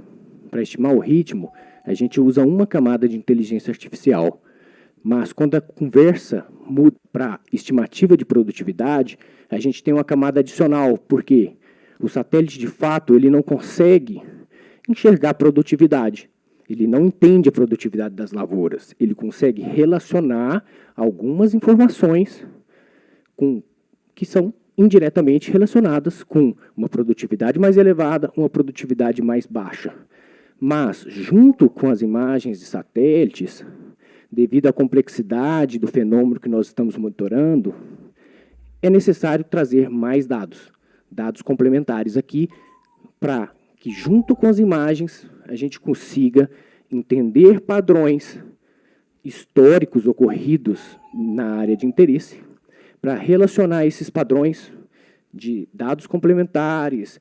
para estimar o ritmo, a gente usa uma camada de inteligência artificial. Mas quando a conversa muda para estimativa de produtividade, a gente tem uma camada adicional, porque o satélite, de fato, ele não consegue enxergar a produtividade. Ele não entende a produtividade das lavouras. Ele consegue relacionar algumas informações que são indiretamente relacionadas com uma produtividade mais elevada, uma produtividade mais baixa. Mas, junto com as imagens de satélites, devido à complexidade do fenômeno que nós estamos monitorando, é necessário trazer mais dados complementares aqui, para que, junto com as imagens, a gente consiga entender padrões históricos ocorridos na área de interesse, para relacionar esses padrões de dados complementares,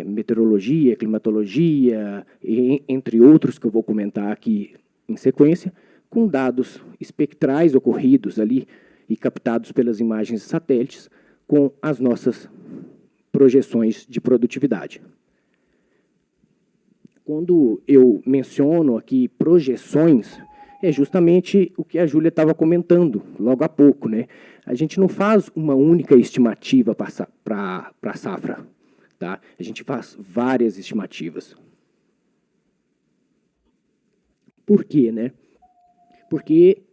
meteorologia, climatologia, entre outros que eu vou comentar aqui em sequência, com dados espectrais ocorridos ali e captados pelas imagens de satélites com as nossas projeções de produtividade. Quando eu menciono aqui projeções, é justamente o que a Júlia estava comentando logo há pouco, né? A gente não faz uma única estimativa para a safra, tá? A gente faz várias estimativas. Por quê, né? Porque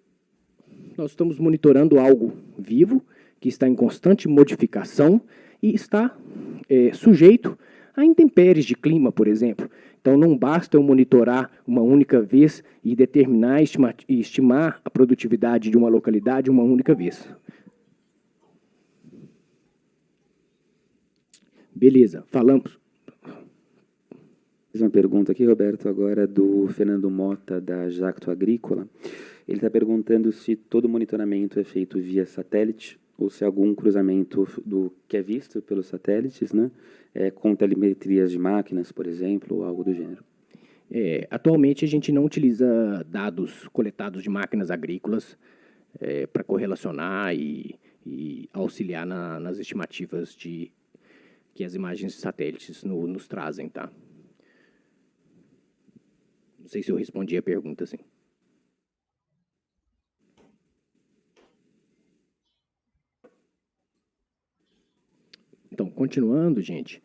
nós estamos monitorando algo vivo, que está em constante modificação e está sujeito a intempéries de clima, por exemplo. Então, não basta eu monitorar uma única vez e determinar e estimar a produtividade de uma localidade uma única vez. Beleza, falamos. Fiz uma pergunta aqui, Roberto, agora do Fernando Mota, da Jacto Agrícola. Ele está perguntando se todo monitoramento é feito via satélite ou se algum cruzamento do que é visto pelos satélites, né, com telemetrias de máquinas, por exemplo, ou algo do gênero. Atualmente, a gente não utiliza dados coletados de máquinas agrícolas para correlacionar e auxiliar nas estimativas que as imagens de satélites nos trazem, tá? Não sei se eu respondi a pergunta, assim. Então, continuando, gente,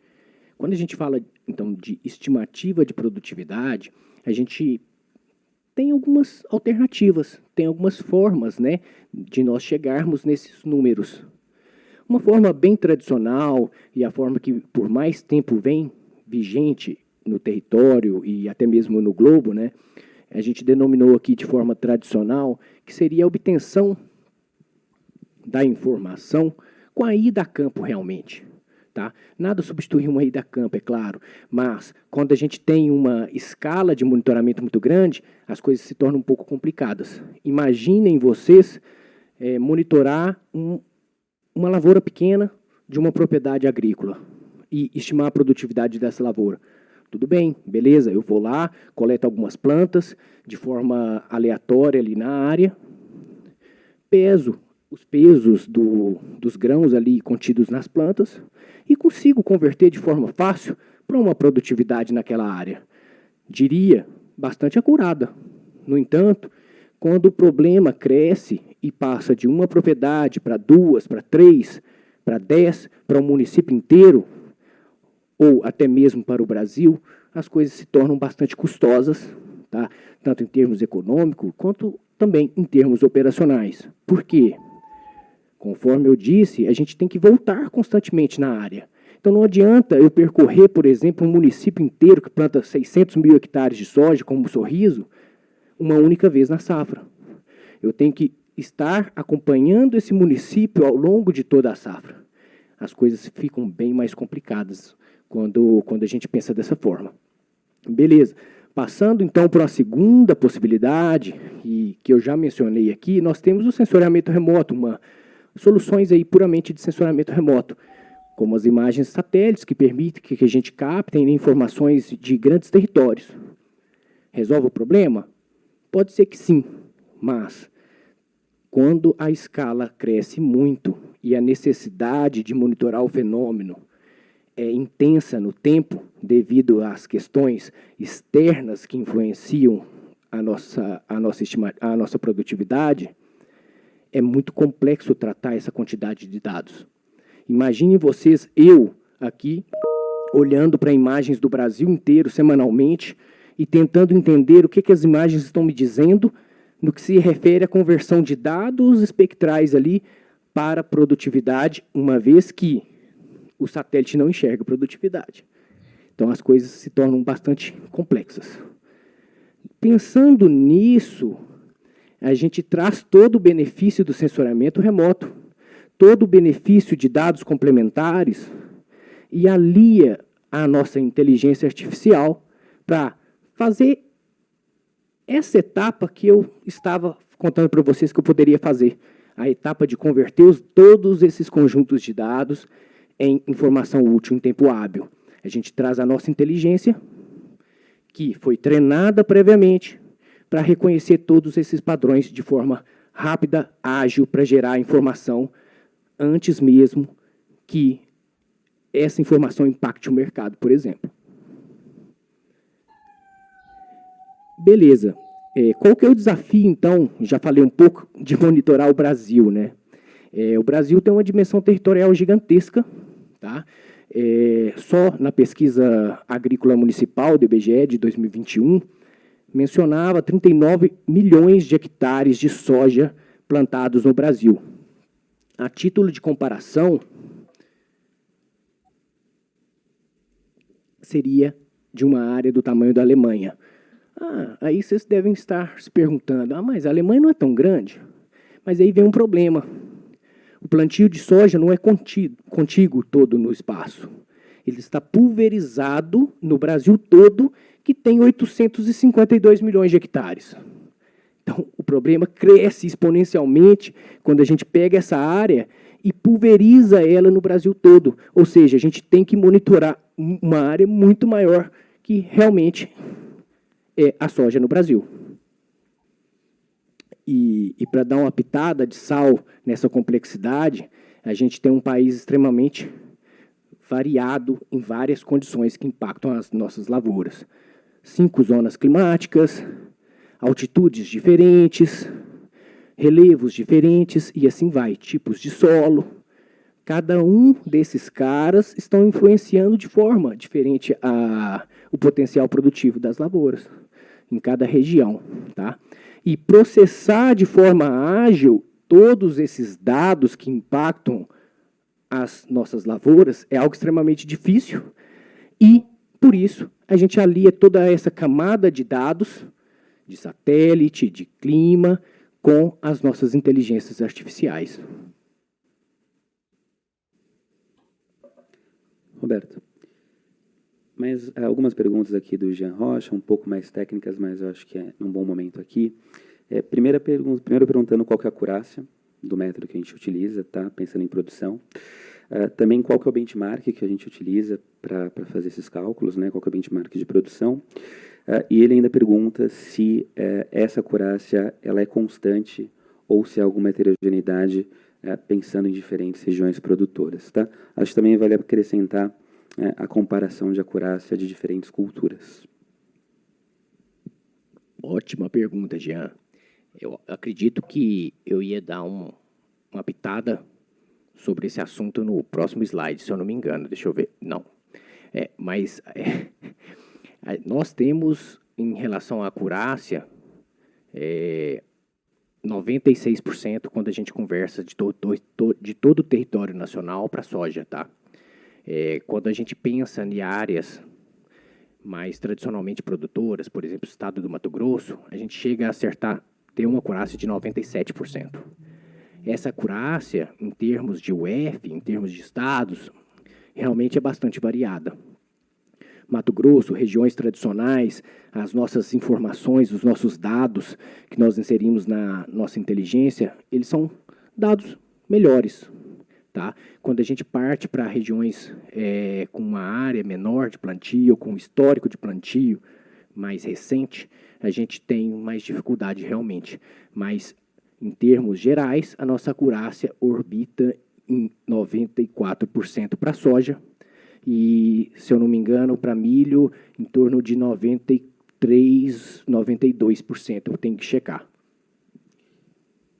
quando a gente fala, então, de estimativa de produtividade, a gente tem algumas alternativas, tem algumas formas, né, de nós chegarmos nesses números. Uma forma bem tradicional e a forma que por mais tempo vem vigente no território e até mesmo no globo, né, a gente denominou aqui de forma tradicional, que seria a obtenção da informação com a ida a campo realmente. Tá? Nada substitui uma ida a campo, é claro, mas quando a gente tem uma escala de monitoramento muito grande, as coisas se tornam um pouco complicadas. Imaginem vocês monitorar uma lavoura pequena de uma propriedade agrícola e estimar a produtividade dessa lavoura. Tudo bem, beleza, eu vou lá, coleto algumas plantas de forma aleatória ali na área, peso os pesos dos grãos ali contidos nas plantas e consigo converter de forma fácil para uma produtividade naquela área. Diria, bastante acurada. No entanto, Quando o problema cresce e passa de uma propriedade para 2, para 3, para 10, para um município inteiro, ou até mesmo para o Brasil, as coisas se tornam bastante custosas, tá? Tanto em termos econômicos, quanto também em termos operacionais. Por quê? Conforme eu disse, a gente tem que voltar constantemente na área. Então, não adianta eu percorrer, por exemplo, um município inteiro que planta 600 mil hectares de soja, como Sorriso, uma única vez na safra. Eu tenho que estar acompanhando esse município ao longo de toda a safra. As coisas ficam bem mais complicadas quando a gente pensa dessa forma. Beleza. Passando, então, para a segunda possibilidade, e que eu já mencionei aqui, nós temos o sensoriamento remoto, soluções aí puramente de sensoriamento remoto, como as imagens satélites, que permitem que a gente capte informações de grandes territórios. Resolve o problema? Pode ser que sim, mas quando a escala cresce muito e a necessidade de monitorar o fenômeno é intensa no tempo, devido às questões externas que influenciam a nossa produtividade, é muito complexo tratar essa quantidade de dados. Imaginem vocês, eu aqui, olhando para imagens do Brasil inteiro semanalmente e tentando entender o que as imagens estão me dizendo no que se refere à conversão de dados espectrais ali para produtividade, uma vez que o satélite não enxerga produtividade. Então, as coisas se tornam bastante complexas. Pensando nisso, a gente traz todo o benefício do sensoriamento remoto, todo o benefício de dados complementares e alia a nossa inteligência artificial para fazer essa etapa que eu estava contando para vocês que eu poderia fazer, a etapa de converter todos esses conjuntos de dados em informação útil em tempo hábil. A gente traz a nossa inteligência, que foi treinada previamente, para reconhecer todos esses padrões de forma rápida, ágil, para gerar informação antes mesmo que essa informação impacte o mercado, por exemplo. Beleza. Qual que é o desafio, então? Já falei um pouco de monitorar o Brasil, né? O Brasil tem uma dimensão territorial gigantesca, tá? Só na pesquisa agrícola municipal do IBGE de 2021, mencionava 39 milhões de hectares de soja plantados no Brasil. A título de comparação, seria de uma área do tamanho da Alemanha. Aí vocês devem estar se perguntando, mas a Alemanha não é tão grande. Mas aí vem um problema. O plantio de soja não é contíguo todo no espaço. Ele está pulverizado no Brasil todo, que tem 852 milhões de hectares. Então, o problema cresce exponencialmente quando a gente pega essa área e pulveriza ela no Brasil todo. Ou seja, a gente tem que monitorar uma área muito maior que realmente é a soja no Brasil. E para dar uma pitada de sal nessa complexidade, a gente tem um país extremamente variado em várias condições que impactam as nossas lavouras. 5 zonas climáticas, altitudes diferentes, relevos diferentes e assim vai, tipos de solo. Cada um desses caras estão influenciando de forma diferente o potencial produtivo das lavouras em cada região, tá? E processar de forma ágil todos esses dados que impactam as nossas lavouras é algo extremamente difícil e, por isso, a gente alia toda essa camada de dados, de satélite, de clima, com as nossas inteligências artificiais. Roberto, mas algumas perguntas aqui do Jean Rocha, um pouco mais técnicas, mas eu acho que é um bom momento aqui. Primeiro perguntando qual que é a acurácia do método que a gente utiliza, tá? Pensando em produção. Também qual que é o benchmark que a gente utiliza para fazer esses cálculos, né? Qual que é o benchmark de produção. E ele ainda pergunta se essa acurácia ela é constante ou se há alguma heterogeneidade pensando em diferentes regiões produtoras, tá? Acho que também vale acrescentar a comparação de acurácia de diferentes culturas. Ótima pergunta, Jean. Eu acredito que eu ia dar uma pitada sobre esse assunto no próximo slide, se eu não me engano. Deixa eu ver. Não. Nós temos, em relação à acurácia, 96% quando a gente conversa de todo o território nacional para a soja, tá? Quando a gente pensa em áreas mais tradicionalmente produtoras, por exemplo, o estado do Mato Grosso, a gente chega a ter uma acurácia de 97%. Essa acurácia, em termos de UF, em termos de estados, realmente é bastante variada. Mato Grosso, regiões tradicionais, as nossas informações, os nossos dados que nós inserimos na nossa inteligência, eles são dados melhores. Tá? Quando a gente parte para regiões com uma área menor de plantio, com histórico de plantio mais recente, a gente tem mais dificuldade realmente. Mas, em termos gerais, a nossa acurácia orbita em 94% para soja e, se eu não me engano, para milho, em torno de 93%, 92%. Eu tenho que checar.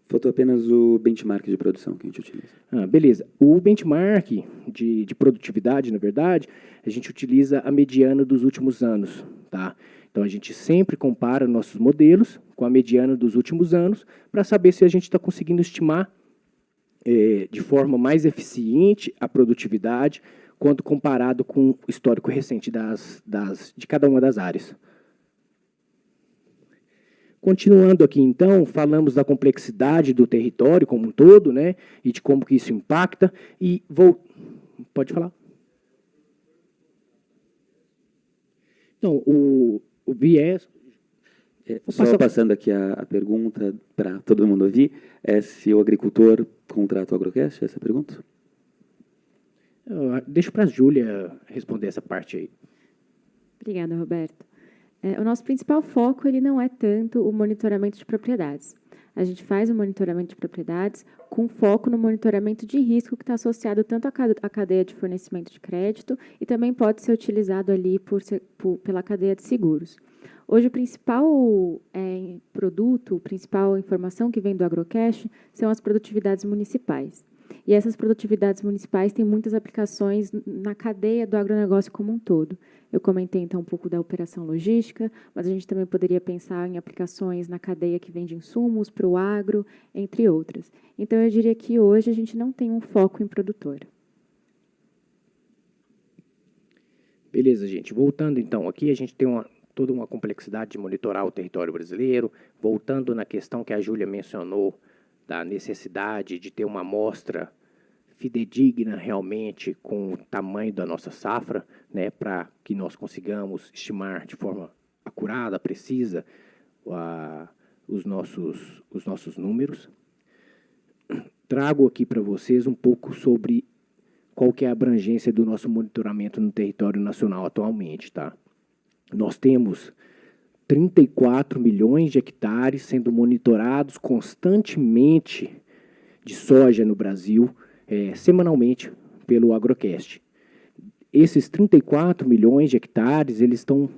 Faltou apenas o benchmark de produção que a gente utiliza. Beleza. O benchmark de produtividade, na verdade, a gente utiliza a mediana dos últimos anos. Tá? Então, a gente sempre compara nossos modelos com a mediana dos últimos anos para saber se a gente está conseguindo estimar de forma mais eficiente a produtividade quando comparado com o histórico recente de cada uma das áreas. Continuando aqui, então, falamos da complexidade do território como um todo, né, e de como que isso impacta. Pode falar? Então, o viés... Só passando aqui a pergunta para todo mundo ouvir, é se o agricultor contrata o Agrocast? Essa é a pergunta? Deixa para a Júlia responder essa parte aí. Obrigada, Roberto. O nosso principal foco ele não é tanto o monitoramento de propriedades. A gente faz o monitoramento de propriedades com foco no monitoramento de risco que está associado tanto à cadeia de fornecimento de crédito e também pode ser utilizado ali pela cadeia de seguros. Hoje, o principal produto, a principal informação que vem do Agrocast são as produtividades municipais. E essas produtividades municipais têm muitas aplicações na cadeia do agronegócio como um todo. Eu comentei, então, um pouco da operação logística, mas a gente também poderia pensar em aplicações na cadeia que vende insumos para o agro, entre outras. Então, eu diria que hoje a gente não tem um foco em produtor. Beleza, gente. Voltando, então, aqui a gente tem toda uma complexidade de monitorar o território brasileiro. Voltando na questão que a Júlia mencionou, da necessidade de ter uma amostra fidedigna realmente com o tamanho da nossa safra, né, para que nós consigamos estimar de forma acurada, precisa, os nossos números. Trago aqui para vocês um pouco sobre qual que é a abrangência do nosso monitoramento no território nacional atualmente. Tá? Nós temos 34 milhões de hectares sendo monitorados constantemente de soja no Brasil, semanalmente, pelo Agrocast. Esses 34 milhões de hectares, eles estão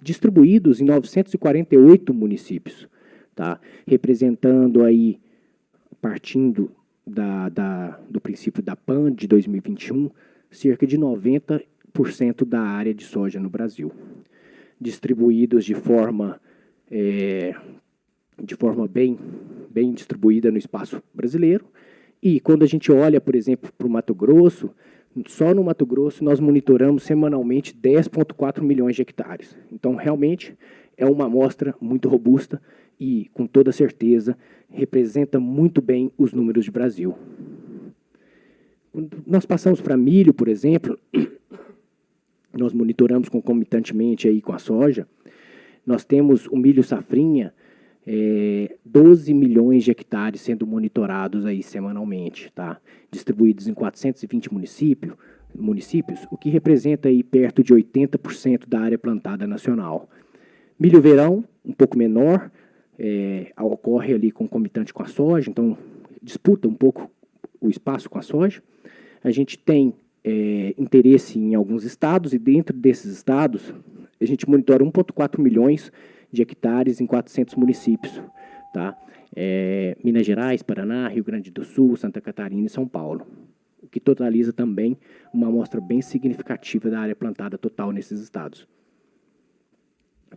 distribuídos em 948 municípios, tá? Representando aí, partindo do princípio da PAN de 2021, cerca de 90% da área de soja no Brasil. Distribuídos de forma bem distribuída no espaço brasileiro. E quando a gente olha, por exemplo, para o Mato Grosso, só no Mato Grosso nós monitoramos semanalmente 10,4 milhões de hectares. Então, realmente, é uma amostra muito robusta e, com toda certeza, representa muito bem os números do Brasil. Quando nós passamos para milho, por exemplo, nós monitoramos concomitantemente aí com a soja, nós temos o milho safrinha, 12 milhões de hectares sendo monitorados aí semanalmente, tá? Distribuídos em 420 municípios, o que representa aí perto de 80% da área plantada nacional. Milho verão, um pouco menor, ocorre ali concomitante com a soja, então disputa um pouco o espaço com a soja. A gente tem interesse em alguns estados, e dentro desses estados, a gente monitora 1,4 milhões de hectares em 400 municípios. tá? Minas Gerais, Paraná, Rio Grande do Sul, Santa Catarina e São Paulo, o que totaliza também uma amostra bem significativa da área plantada total nesses estados.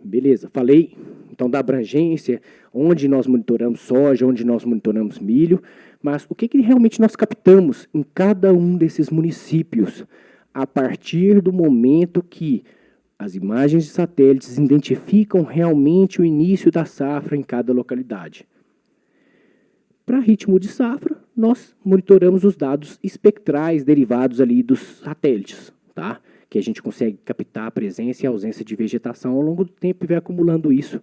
Beleza, falei então da abrangência, onde nós monitoramos soja, onde nós monitoramos milho, mas o que realmente nós captamos em cada um desses municípios a partir do momento que as imagens de satélites identificam realmente o início da safra em cada localidade. Para ritmo de safra, nós monitoramos os dados espectrais derivados ali dos satélites, tá? Que a gente consegue captar a presença e a ausência de vegetação ao longo do tempo e vai acumulando isso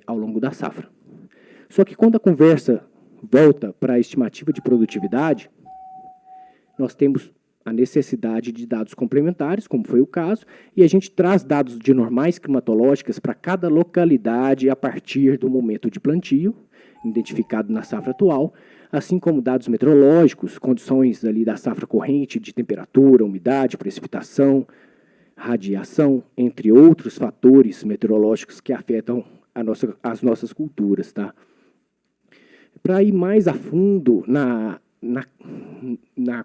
ao longo da safra. Só que quando a conversa volta para a estimativa de produtividade, nós temos a necessidade de dados complementares, como foi o caso, e a gente traz dados de normais climatológicas para cada localidade a partir do momento de plantio, identificado na safra atual, assim como dados meteorológicos, condições ali da safra corrente de temperatura, umidade, precipitação, radiação, entre outros fatores meteorológicos que afetam as nossas culturas, tá? Para ir mais a fundo na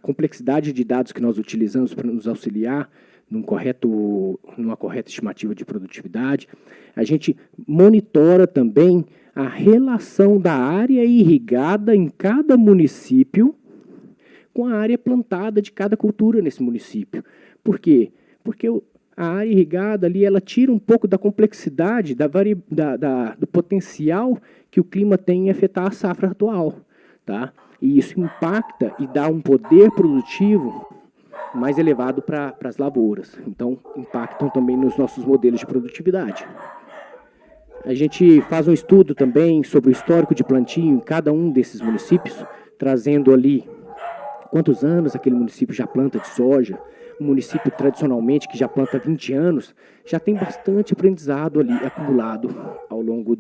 complexidade de dados que nós utilizamos para nos auxiliar numa correta estimativa de produtividade, a gente monitora também a relação da área irrigada em cada município com a área plantada de cada cultura nesse município. Por quê? Porque a área irrigada ali, ela tira um pouco da complexidade, do potencial que o clima tem em afetar a safra atual, tá? E isso impacta e dá um poder produtivo mais elevado para as lavouras. Então, impactam também nos nossos modelos de produtividade. A gente faz um estudo também sobre o histórico de plantio em cada um desses municípios, trazendo ali quantos anos aquele município já planta de soja. Um município tradicionalmente que já planta 20 anos, já tem bastante aprendizado ali acumulado ao longo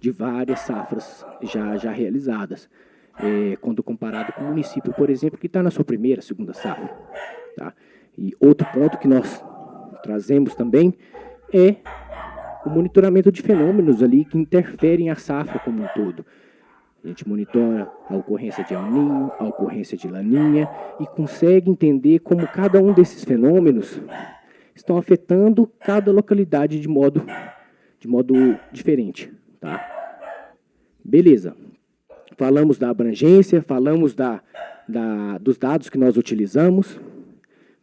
de várias safras já realizadas. Quando comparado com o município, por exemplo, que está na sua primeira, segunda safra. Tá? E outro ponto que nós trazemos também é o monitoramento de fenômenos ali que interferem a safra como um todo. A gente monitora a ocorrência de El Niño, a ocorrência de Laninha e consegue entender como cada um desses fenômenos estão afetando cada localidade de modo diferente. Tá? Beleza. Falamos da abrangência, falamos dos dados que nós utilizamos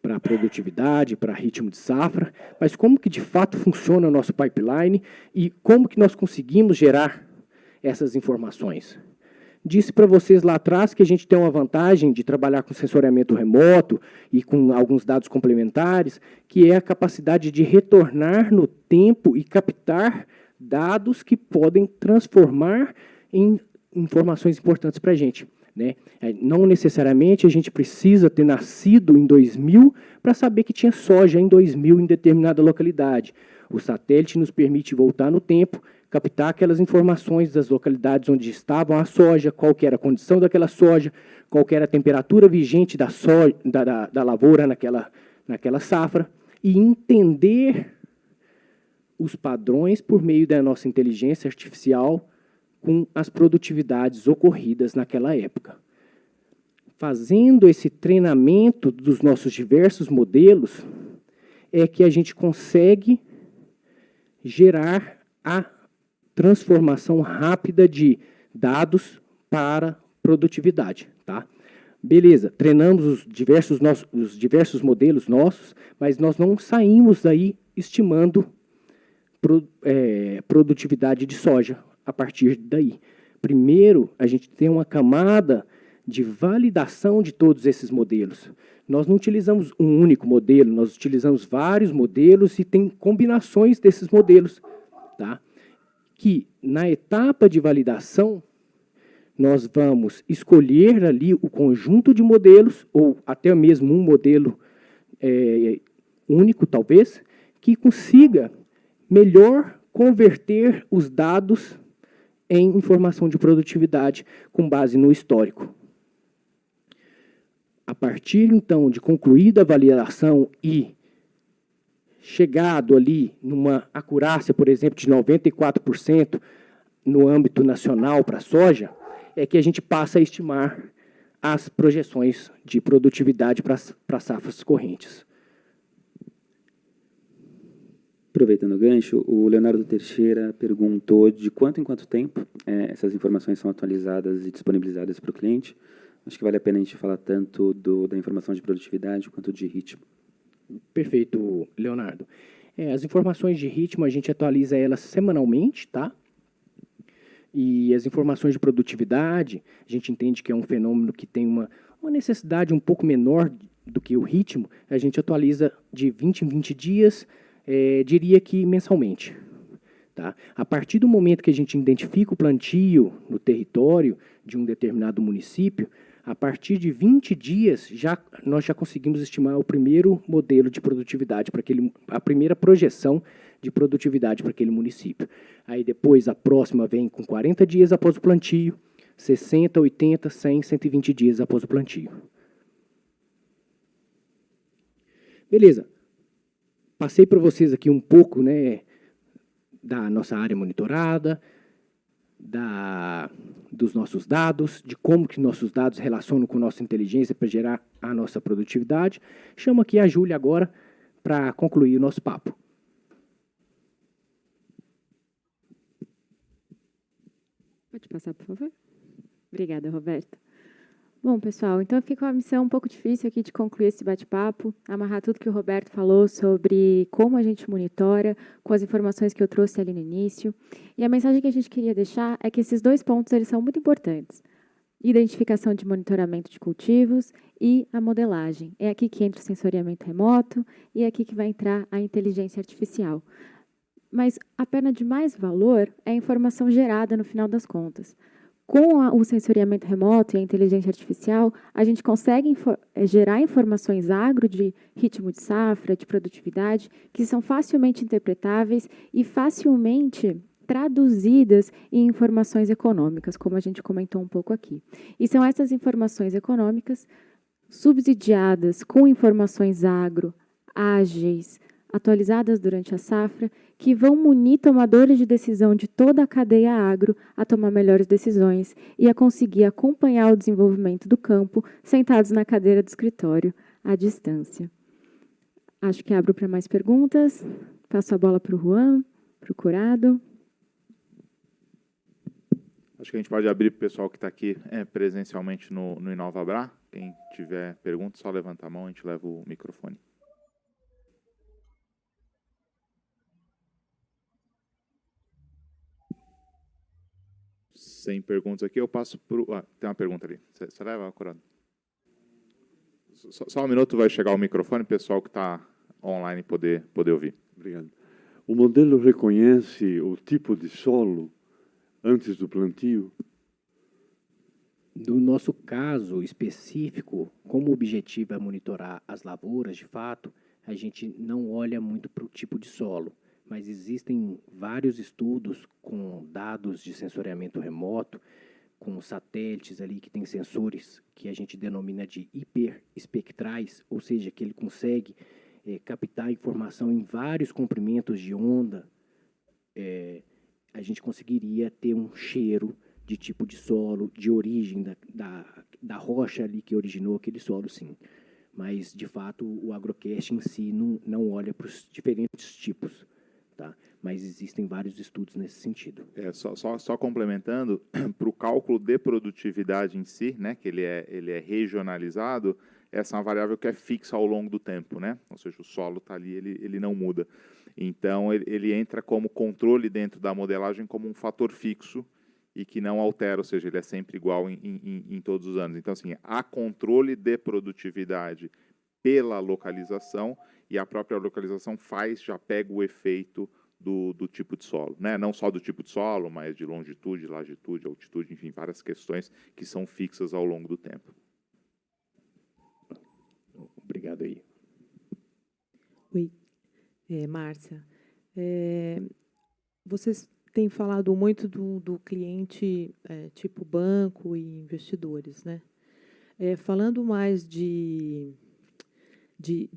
para produtividade, para ritmo de safra, mas como que de fato funciona o nosso pipeline e como que nós conseguimos gerar essas informações. Disse para vocês lá atrás que a gente tem uma vantagem de trabalhar com sensoriamento remoto e com alguns dados complementares, que é a capacidade de retornar no tempo e captar dados que podem transformar em informações importantes para a gente. Né? Não necessariamente a gente precisa ter nascido em 2000 para saber que tinha soja em 2000 em determinada localidade. O satélite nos permite voltar no tempo, captar aquelas informações das localidades onde estavam a soja, qual que era a condição daquela soja, qual que era a temperatura vigente da lavoura naquela safra, e entender os padrões por meio da nossa inteligência artificial com as produtividades ocorridas naquela época. Fazendo esse treinamento dos nossos diversos modelos, é que a gente consegue gerar a transformação rápida de dados para produtividade. Tá? Beleza, treinamos os diversos modelos nossos, mas nós não saímos daí estimando produtividade de soja a partir daí. Primeiro, a gente tem uma camada de validação de todos esses modelos. Nós não utilizamos um único modelo, nós utilizamos vários modelos e tem combinações desses modelos. Tá? Que, na etapa de validação, nós vamos escolher ali o conjunto de modelos, ou até mesmo um modelo único, talvez, que consiga melhor converter os dados em informação de produtividade com base no histórico. A partir, então, de concluída a validação e chegado ali numa acurácia, por exemplo, de 94%, no âmbito nacional para a soja, é que a gente passa a estimar as projeções de produtividade para safras correntes. Aproveitando o gancho, o Leonardo Teixeira perguntou de quanto em quanto tempo essas informações são atualizadas e disponibilizadas para o cliente. Acho que vale a pena a gente falar tanto da informação de produtividade quanto de ritmo. Perfeito, Leonardo. As informações de ritmo, a gente atualiza elas semanalmente, tá? E as informações de produtividade, a gente entende que é um fenômeno que tem uma necessidade um pouco menor do que o ritmo, a gente atualiza de 20 em 20 dias, diria que mensalmente. Tá? A partir do momento que a gente identifica o plantio no território de um determinado município, a partir de 20 dias, nós já conseguimos estimar o primeiro modelo de produtividade, a primeira projeção de produtividade para aquele município. Aí depois a próxima vem com 40 dias após o plantio, 60, 80, 100, 120 dias após o plantio. Beleza. Passei para vocês aqui um pouco, né, da nossa área monitorada, dos nossos dados, de como que nossos dados relacionam com nossa inteligência para gerar a nossa produtividade. Chamo aqui a Júlia agora para concluir o nosso papo. Pode passar, por favor? Obrigada, Roberto. Bom, pessoal, então fica uma missão um pouco difícil aqui de concluir esse bate-papo, amarrar tudo que o Roberto falou sobre como a gente monitora, com as informações que eu trouxe ali no início. E a mensagem que a gente queria deixar é que esses dois pontos eles são muito importantes. Identificação de monitoramento de cultivos e a modelagem. É aqui que entra o sensoriamento remoto e é aqui que vai entrar a inteligência artificial. Mas a perna de mais valor é a informação gerada no final das contas. Com o sensoriamento remoto e a inteligência artificial, a gente consegue gerar informações agro de ritmo de safra, de produtividade, que são facilmente interpretáveis e facilmente traduzidas em informações econômicas, como a gente comentou um pouco aqui. E são essas informações econômicas subsidiadas com informações agro, ágeis, atualizadas durante a safra, que vão munir tomadores de decisão de toda a cadeia agro a tomar melhores decisões e a conseguir acompanhar o desenvolvimento do campo sentados na cadeira do escritório, à distância. Acho que abro para mais perguntas. Passo a bola para o Juan, para o Curado. Acho que a gente pode abrir para o pessoal que está aqui presencialmente no InovaBrá. Quem tiver pergunta, só levanta a mão, a gente leva o microfone. Sem perguntas aqui, eu passo para tem uma pergunta ali. Você leva, Curado? Só um minuto, vai chegar o microfone, o pessoal que está online poder ouvir. Obrigado. O modelo reconhece o tipo de solo antes do plantio? No nosso caso específico, como o objetivo é monitorar as lavouras, de fato, a gente não olha muito para o tipo de solo. Mas existem vários estudos com dados de sensoriamento remoto, com satélites ali que tem sensores que a gente denomina de hiperespectrais, ou seja, que ele consegue captar informação em vários comprimentos de onda. A gente conseguiria ter um cheiro de tipo de solo, de origem da rocha ali que originou aquele solo, sim. Mas, de fato, o agrocast em si não olha para os diferentes tipos. Tá? Mas existem vários estudos nesse sentido. Só complementando, para o cálculo de produtividade em si, né, que ele é regionalizado, essa é uma variável que é fixa ao longo do tempo, né? Ou seja, o solo está ali, ele não muda. Então, ele entra como controle dentro da modelagem como um fator fixo e que não altera, ou seja, ele é sempre igual em todos os anos. Então, assim, há controle de produtividade pela localização, e a própria localização já pega o efeito do tipo de solo, né? Não só do tipo de solo, mas de longitude, latitude, altitude, enfim, várias questões que são fixas ao longo do tempo. Obrigado aí. Oi, Márcia. Vocês têm falado muito do cliente tipo banco e investidores, né? Falando mais de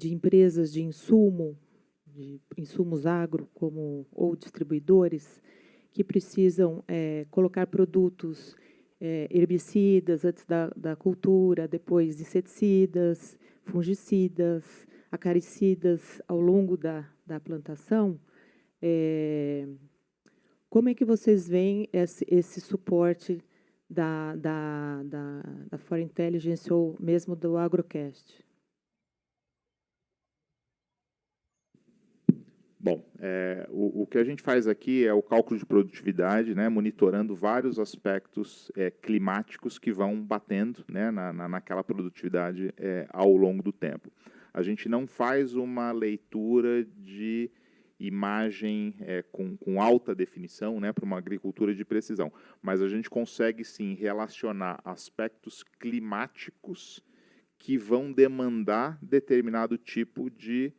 empresas de insumos agro, ou distribuidores, que precisam colocar produtos herbicidas antes da cultura, depois inseticidas, fungicidas, acaricidas ao longo da plantação. Como é que vocês veem esse suporte da For Intelligence ou mesmo do Agrocast? Bom, o que a gente faz aqui é o cálculo de produtividade, né, monitorando vários aspectos climáticos que vão batendo, né, naquela produtividade ao longo do tempo. A gente não faz uma leitura de imagem com alta definição, né, para uma agricultura de precisão, mas a gente consegue sim relacionar aspectos climáticos que vão demandar determinado tipo de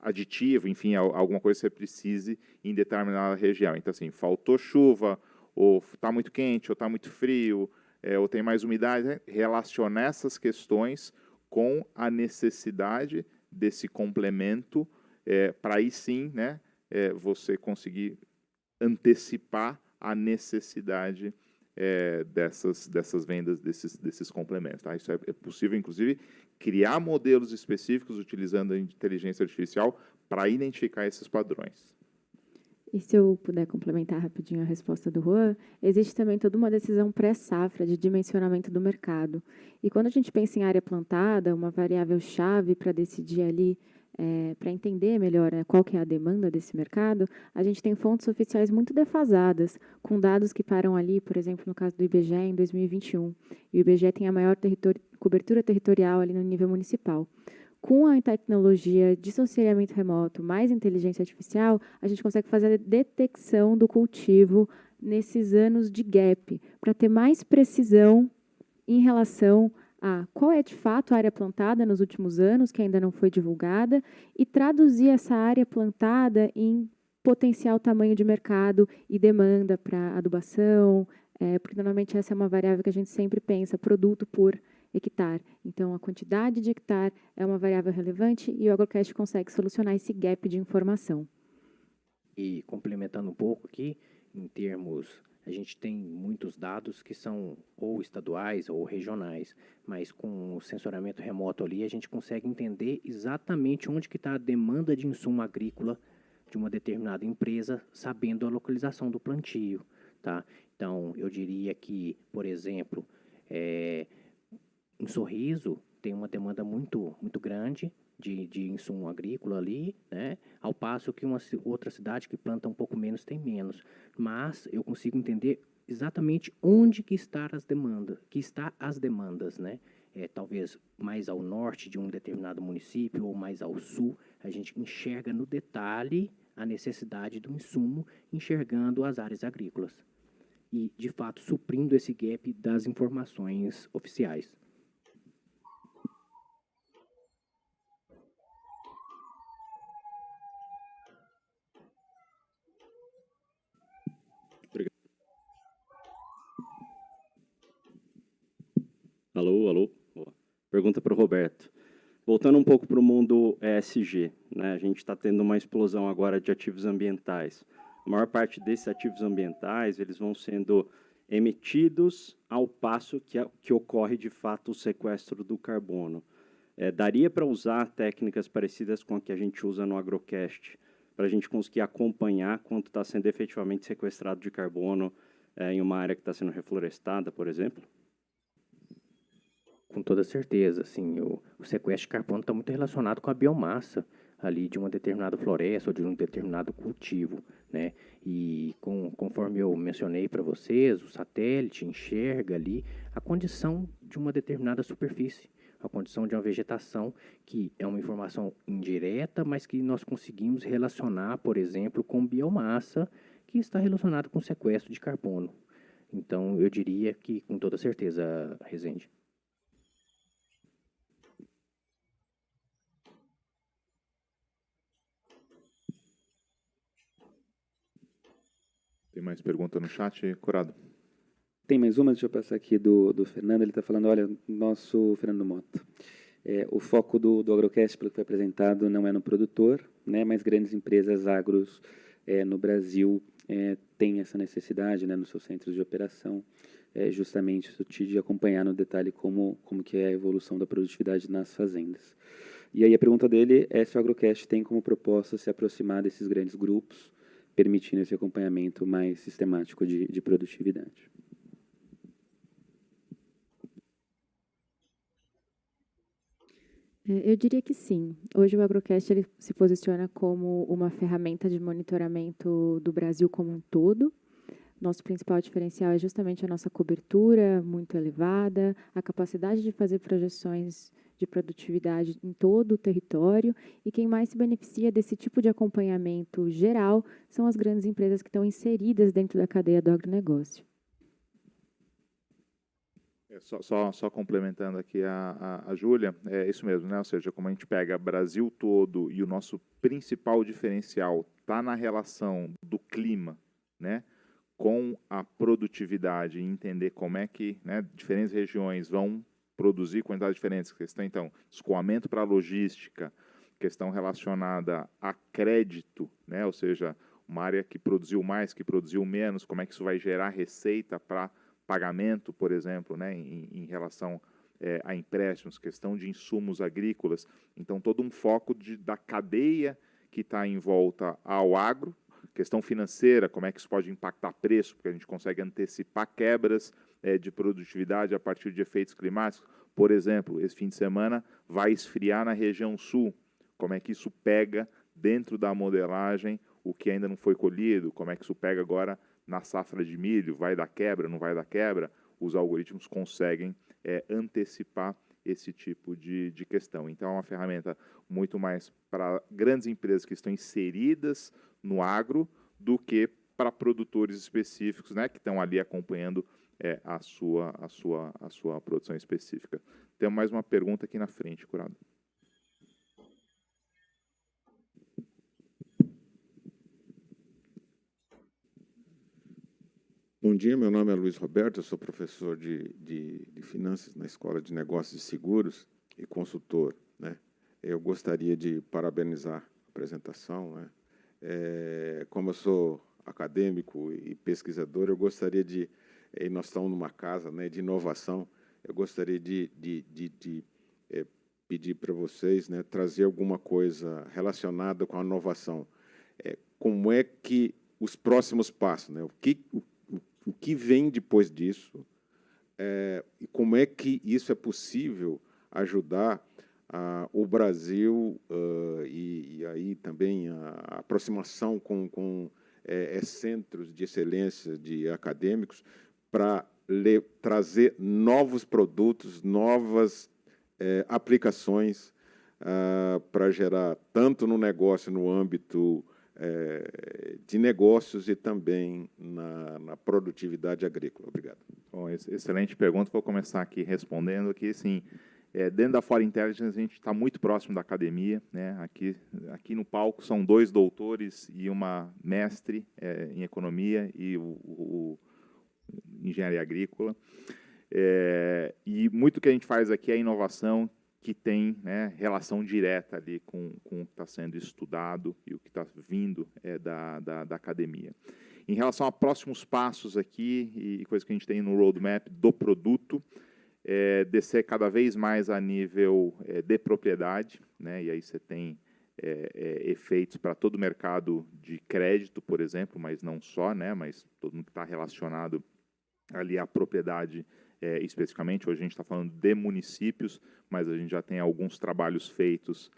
aditivo, enfim, alguma coisa que você precise em determinada região. Então, assim, faltou chuva, ou está muito quente, ou está muito frio, ou tem mais umidade, né? Relacionar essas questões com a necessidade desse complemento, para aí sim, né, você conseguir antecipar a necessidade dessas vendas desses complementos. Tá? Isso é possível, inclusive, criar modelos específicos utilizando a inteligência artificial para identificar esses padrões. E se eu puder complementar rapidinho a resposta do Juan, existe também toda uma decisão pré-safra de dimensionamento do mercado. E quando a gente pensa em área plantada, uma variável-chave para decidir ali, para entender melhor qual que é a demanda desse mercado, a gente tem fontes oficiais muito defasadas, com dados que param ali, por exemplo, no caso do IBGE, em 2021. E o IBGE tem a maior cobertura territorial ali no nível municipal. Com a tecnologia de sensoriamento remoto mais inteligência artificial, a gente consegue fazer a detecção do cultivo nesses anos de gap, para ter mais precisão em relação a qual é de fato a área plantada nos últimos anos, que ainda não foi divulgada, e traduzir essa área plantada em potencial tamanho de mercado e demanda para adubação, porque normalmente essa é uma variável que a gente sempre pensa, produto por hectare. Então, a quantidade de hectare é uma variável relevante e o Agrocast consegue solucionar esse gap de informação. E complementando um pouco aqui, em termos, a gente tem muitos dados que são ou estaduais ou regionais, mas com o sensoramento remoto ali, a gente consegue entender exatamente onde que está a demanda de insumo agrícola de uma determinada empresa, sabendo a localização do plantio, tá? Então, eu diria que, por exemplo, em Sorriso tem uma demanda muito grande de insumo agrícola ali, né? Ao passo que uma outra cidade que planta um pouco menos tem menos. Mas eu consigo entender exatamente onde que está as demandas, né? Talvez mais ao norte de um determinado município ou mais ao sul, a gente enxerga no detalhe a necessidade do insumo, enxergando as áreas agrícolas. E, de fato, suprindo esse gap das informações oficiais. Alô, alô. Boa. Pergunta para o Roberto. Voltando um pouco para o mundo ESG, né? A gente está tendo uma explosão agora de ativos ambientais. A maior parte desses ativos ambientais eles vão sendo emitidos ao passo que ocorre, de fato, o sequestro do carbono. Daria para usar técnicas parecidas com a que a gente usa no Agrocast, para a gente conseguir acompanhar quanto está sendo efetivamente sequestrado de carbono em uma área que está sendo reflorestada, por exemplo? Com toda certeza, assim, o sequestro de carbono está muito relacionado com a biomassa ali de uma determinada floresta ou de um determinado cultivo, né? E conforme eu mencionei para vocês, o satélite enxerga ali a condição de uma determinada superfície, a condição de uma vegetação, que é uma informação indireta, mas que nós conseguimos relacionar, por exemplo, com biomassa, que está relacionado com o sequestro de carbono. Então, eu diria que, com toda certeza, Rezende. Tem mais pergunta no chat, Curado? Tem mais uma, deixa eu passar aqui do Fernando. Ele está falando, olha, nosso Fernando Mota. O foco do Agrocast, pelo que foi apresentado, não é no produtor, né, mas grandes empresas agros no Brasil tem essa necessidade, né, nos seus centros de operação, justamente isso de acompanhar no detalhe como que é a evolução da produtividade nas fazendas. E aí a pergunta dele é se o Agrocast tem como proposta se aproximar desses grandes grupos, permitindo esse acompanhamento mais sistemático de produtividade. Eu diria que sim. Hoje o Agrocast ele se posiciona como uma ferramenta de monitoramento do Brasil como um todo. Nosso principal diferencial é justamente a nossa cobertura muito elevada, a capacidade de fazer projeções de produtividade em todo o território, e quem mais se beneficia desse tipo de acompanhamento geral são as grandes empresas que estão inseridas dentro da cadeia do agronegócio. Só complementando aqui a Júlia, é isso mesmo, né? Ou seja, como a gente pega Brasil todo e o nosso principal diferencial está na relação do clima, né, com a produtividade, e entender como é que, né, diferentes regiões vão produzir quantidades diferentes. Questão, então, escoamento para a logística, questão relacionada a crédito, né? Ou seja, uma área que produziu mais, que produziu menos, como é que isso vai gerar receita para pagamento, por exemplo, né, em relação a empréstimos, questão de insumos agrícolas. Então, todo um foco da cadeia que está em volta ao agro, questão financeira, como é que isso pode impactar preço, porque a gente consegue antecipar quebras de produtividade a partir de efeitos climáticos. Por exemplo, esse fim de semana vai esfriar na região sul, como é que isso pega dentro da modelagem o que ainda não foi colhido, como é que isso pega agora na safra de milho, vai dar quebra, não vai dar quebra. Os algoritmos conseguem antecipar esse tipo de questão. Então, é uma ferramenta muito mais para grandes empresas que estão inseridas no agro do que para produtores específicos, né, que estão ali acompanhando a sua produção específica. Temos mais uma pergunta aqui na frente, Curado. Bom dia, meu nome é Luiz Roberto, eu sou professor de finanças na Escola de Negócios e Seguros e consultor, né? Eu gostaria de parabenizar a apresentação, né? Como eu sou acadêmico e pesquisador, eu gostaria de, e nós estamos numa casa, né, de inovação, eu gostaria de pedir para vocês, né, trazer alguma coisa relacionada com a inovação. Como é que os próximos passos, né? O que vem depois disso, e como é que isso é possível ajudar o Brasil e aí também a aproximação com centros de excelência de acadêmicos para trazer novos produtos, novas aplicações para gerar tanto no negócio, no âmbito de negócios e também na produtividade agrícola. Obrigado. Bom, excelente pergunta. Vou começar aqui respondendo aqui, sim. Dentro da Fora Intelligence, a gente está muito próximo da academia, né? Aqui no palco são 2 doutores e uma mestre em economia e o engenharia agrícola. E muito que a gente faz aqui é inovação que tem, né, relação direta ali com o que está sendo estudado e o que está vindo da academia. Em relação a próximos passos aqui, e coisa que a gente tem no roadmap do produto, descer cada vez mais a nível de propriedade, né, e aí você tem efeitos para todo o mercado de crédito, por exemplo, mas não só, né, mas todo mundo que está relacionado ali à propriedade especificamente. Hoje a gente está falando de municípios, mas a gente já tem alguns trabalhos feitos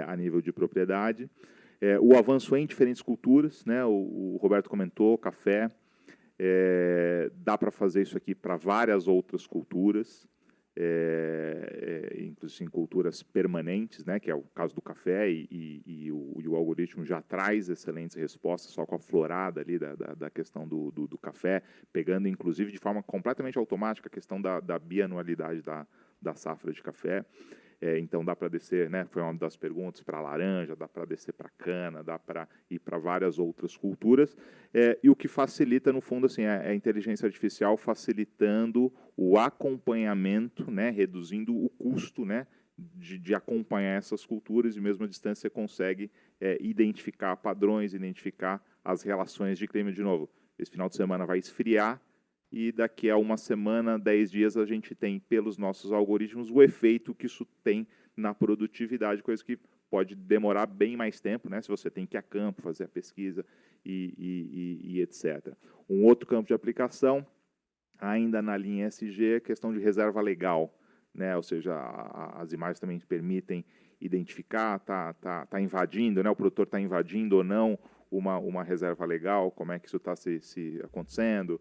a nível de propriedade. O avanço em diferentes culturas, né? O Roberto comentou, café. Dá para fazer isso aqui para várias outras culturas, inclusive em culturas permanentes, né? Que é o caso do café, e o algoritmo já traz excelentes respostas só com a florada ali da questão do café, pegando inclusive de forma completamente automática a questão da bianualidade da safra de café. Então dá para descer, né? Foi uma das perguntas, para laranja, dá para descer para cana, dá para ir para várias outras culturas. E o que facilita, no fundo, assim, é a inteligência artificial facilitando o acompanhamento, né? Reduzindo o custo, né? de acompanhar essas culturas, e mesmo à distância você consegue identificar padrões, identificar as relações de clima de novo. Esse final de semana vai esfriar, e daqui a uma semana, 10 dias, a gente tem, pelos nossos algoritmos, o efeito que isso tem na produtividade, coisa que pode demorar bem mais tempo, né, se você tem que ir a campo, fazer a pesquisa e etc. Um outro campo de aplicação, ainda na linha ESG, é a questão de reserva legal, né, ou seja, as imagens também permitem identificar, tá invadindo, né, o produtor está invadindo ou não uma reserva legal, como é que isso está se acontecendo.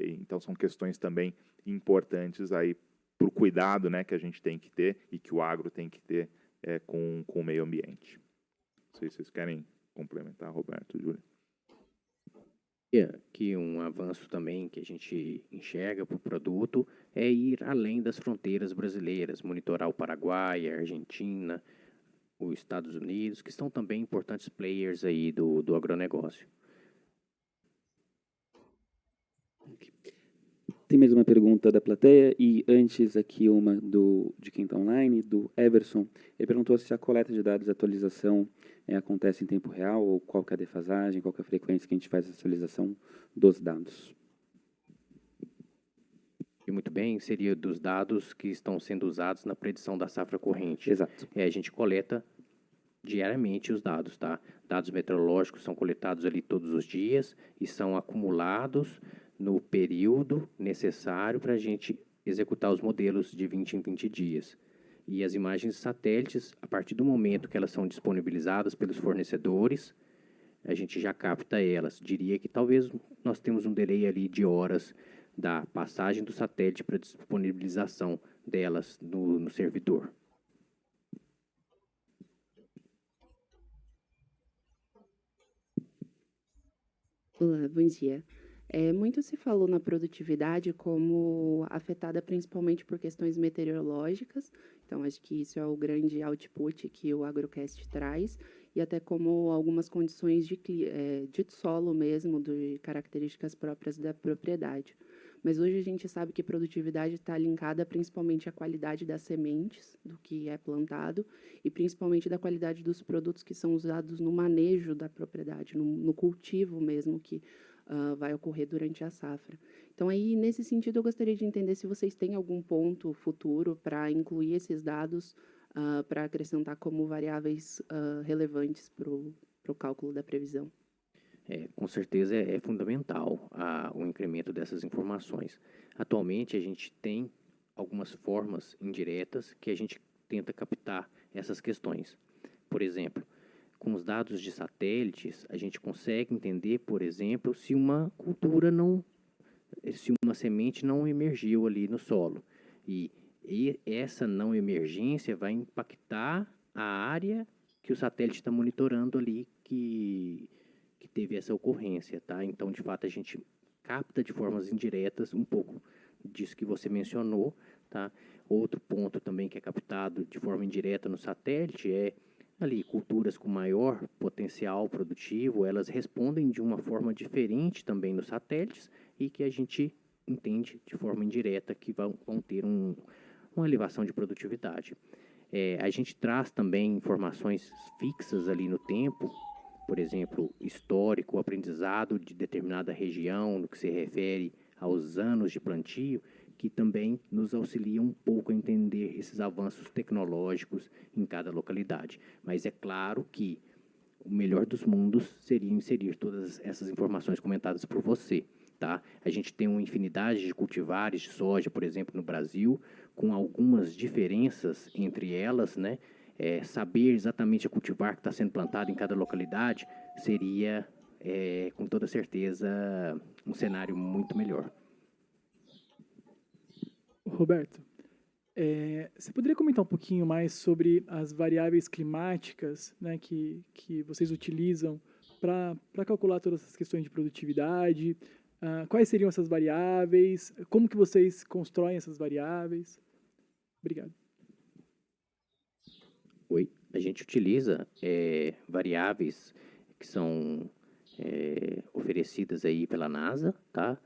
Então, são questões também importantes aí para o cuidado, né, que a gente tem que ter e que o agro tem que ter com o meio ambiente. Não sei se vocês querem complementar, Roberto, Júlia. Que um avanço também que a gente enxerga para o produto é ir além das fronteiras brasileiras, monitorar o Paraguai, a Argentina, os Estados Unidos, que são também importantes players aí do agronegócio. Tem mais uma pergunta da plateia, e antes aqui uma de quem está online, do Everson. Ele perguntou se a coleta de dados e atualização acontece em tempo real, ou qual que é a defasagem, qual que é a frequência que a gente faz a atualização dos dados. E muito bem, seria dos dados que estão sendo usados na predição da safra corrente. Exato. A gente coleta diariamente os dados, tá? Dados meteorológicos são coletados ali todos os dias e são acumulados no período necessário para a gente executar os modelos de 20 em 20 dias. E as imagens satélites, a partir do momento que elas são disponibilizadas pelos fornecedores, a gente já capta elas. Diria que talvez nós temos um delay ali de horas da passagem do satélite para disponibilização delas no servidor. Olá, bom dia. Muito se falou na produtividade como afetada principalmente por questões meteorológicas, então acho que isso é o grande output que o Agrocast traz, e até como algumas condições de solo mesmo, de características próprias da propriedade. Mas hoje a gente sabe que produtividade está linkada principalmente à qualidade das sementes, do que é plantado, e principalmente da qualidade dos produtos que são usados no manejo da propriedade, no cultivo mesmo, que vai ocorrer durante a safra. Então, aí, nesse sentido, eu gostaria de entender se vocês têm algum ponto futuro para incluir esses dados, para acrescentar como variáveis relevantes para o cálculo da previsão. Com certeza é fundamental o incremento dessas informações. Atualmente, a gente tem algumas formas indiretas que a gente tenta captar essas questões. Por exemplo, com os dados de satélites, a gente consegue entender, por exemplo, se uma semente não emergiu ali no solo. E essa não emergência vai impactar a área que o satélite está monitorando ali, que teve essa ocorrência, tá? Então, de fato, a gente capta de formas indiretas um pouco disso que você mencionou, tá? Outro ponto também que é captado de forma indireta no satélite é ali culturas com maior potencial produtivo, elas respondem de uma forma diferente também nos satélites, e que a gente entende de forma indireta que vão ter uma elevação de produtividade. A gente traz também informações fixas ali no tempo, por exemplo, histórico, aprendizado de determinada região, no que se refere aos anos de plantio, que também nos auxiliam um pouco a entender esses avanços tecnológicos em cada localidade. Mas é claro que o melhor dos mundos seria inserir todas essas informações comentadas por você, tá? A gente tem uma infinidade de cultivares de soja, por exemplo, no Brasil, com algumas diferenças entre elas, né? Saber exatamente a cultivar que está sendo plantado em cada localidade seria, com toda certeza, um cenário muito melhor. Roberto, você poderia comentar um pouquinho mais sobre as variáveis climáticas, né, que vocês utilizam para calcular todas essas questões de produtividade? Quais seriam essas variáveis? Como que vocês constroem essas variáveis? Obrigado. A gente utiliza variáveis que são oferecidas aí pela NASA, tá?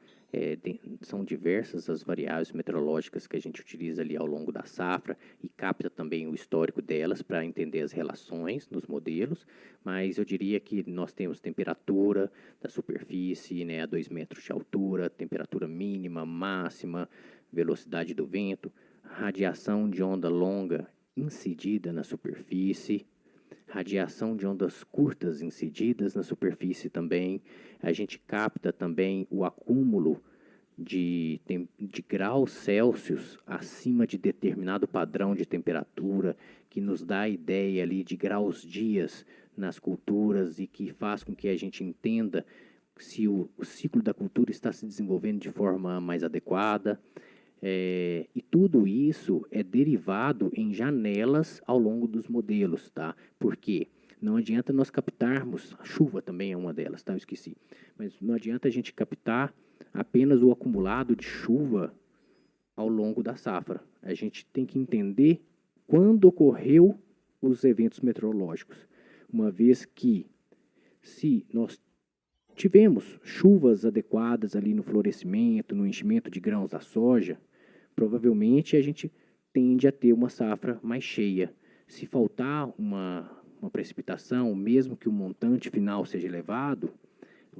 São diversas as variáveis meteorológicas que a gente utiliza ali ao longo da safra e capta também o histórico delas para entender as relações nos modelos, mas eu diria que nós temos temperatura da superfície, né, a 2 metros de altura, temperatura mínima, máxima, velocidade do vento, radiação de onda longa incidida na superfície, radiação de ondas curtas incididas na superfície também. A gente capta também o acúmulo de graus Celsius acima de determinado padrão de temperatura, que nos dá a ideia ali de graus dias nas culturas e que faz com que a gente entenda se o ciclo da cultura está se desenvolvendo de forma mais adequada. E tudo isso é derivado em janelas ao longo dos modelos, tá? Porque não adianta nós captarmos, a chuva também é uma delas, tá? Eu esqueci. Mas não adianta a gente captar apenas o acumulado de chuva ao longo da safra. A gente tem que entender quando ocorreu os eventos meteorológicos. Uma vez que, se nós tivemos chuvas adequadas ali no florescimento, no enchimento de grãos da soja, provavelmente a gente tende a ter uma safra mais cheia. Se faltar uma precipitação, mesmo que o montante final seja elevado,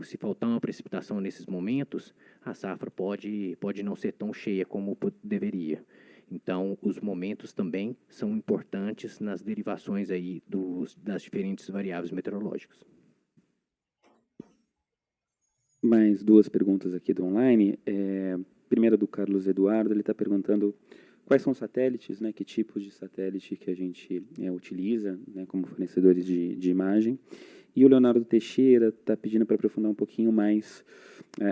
se faltar uma precipitação nesses momentos, a safra pode não ser tão cheia como deveria. Então, os momentos também são importantes nas derivações aí das diferentes variáveis meteorológicas. Mais duas perguntas aqui do online. Primeira do Carlos Eduardo, ele está perguntando quais são os satélites, né, que tipos de satélite que a gente utiliza, né, como fornecedores de imagem. E o Leonardo Teixeira está pedindo para aprofundar um pouquinho mais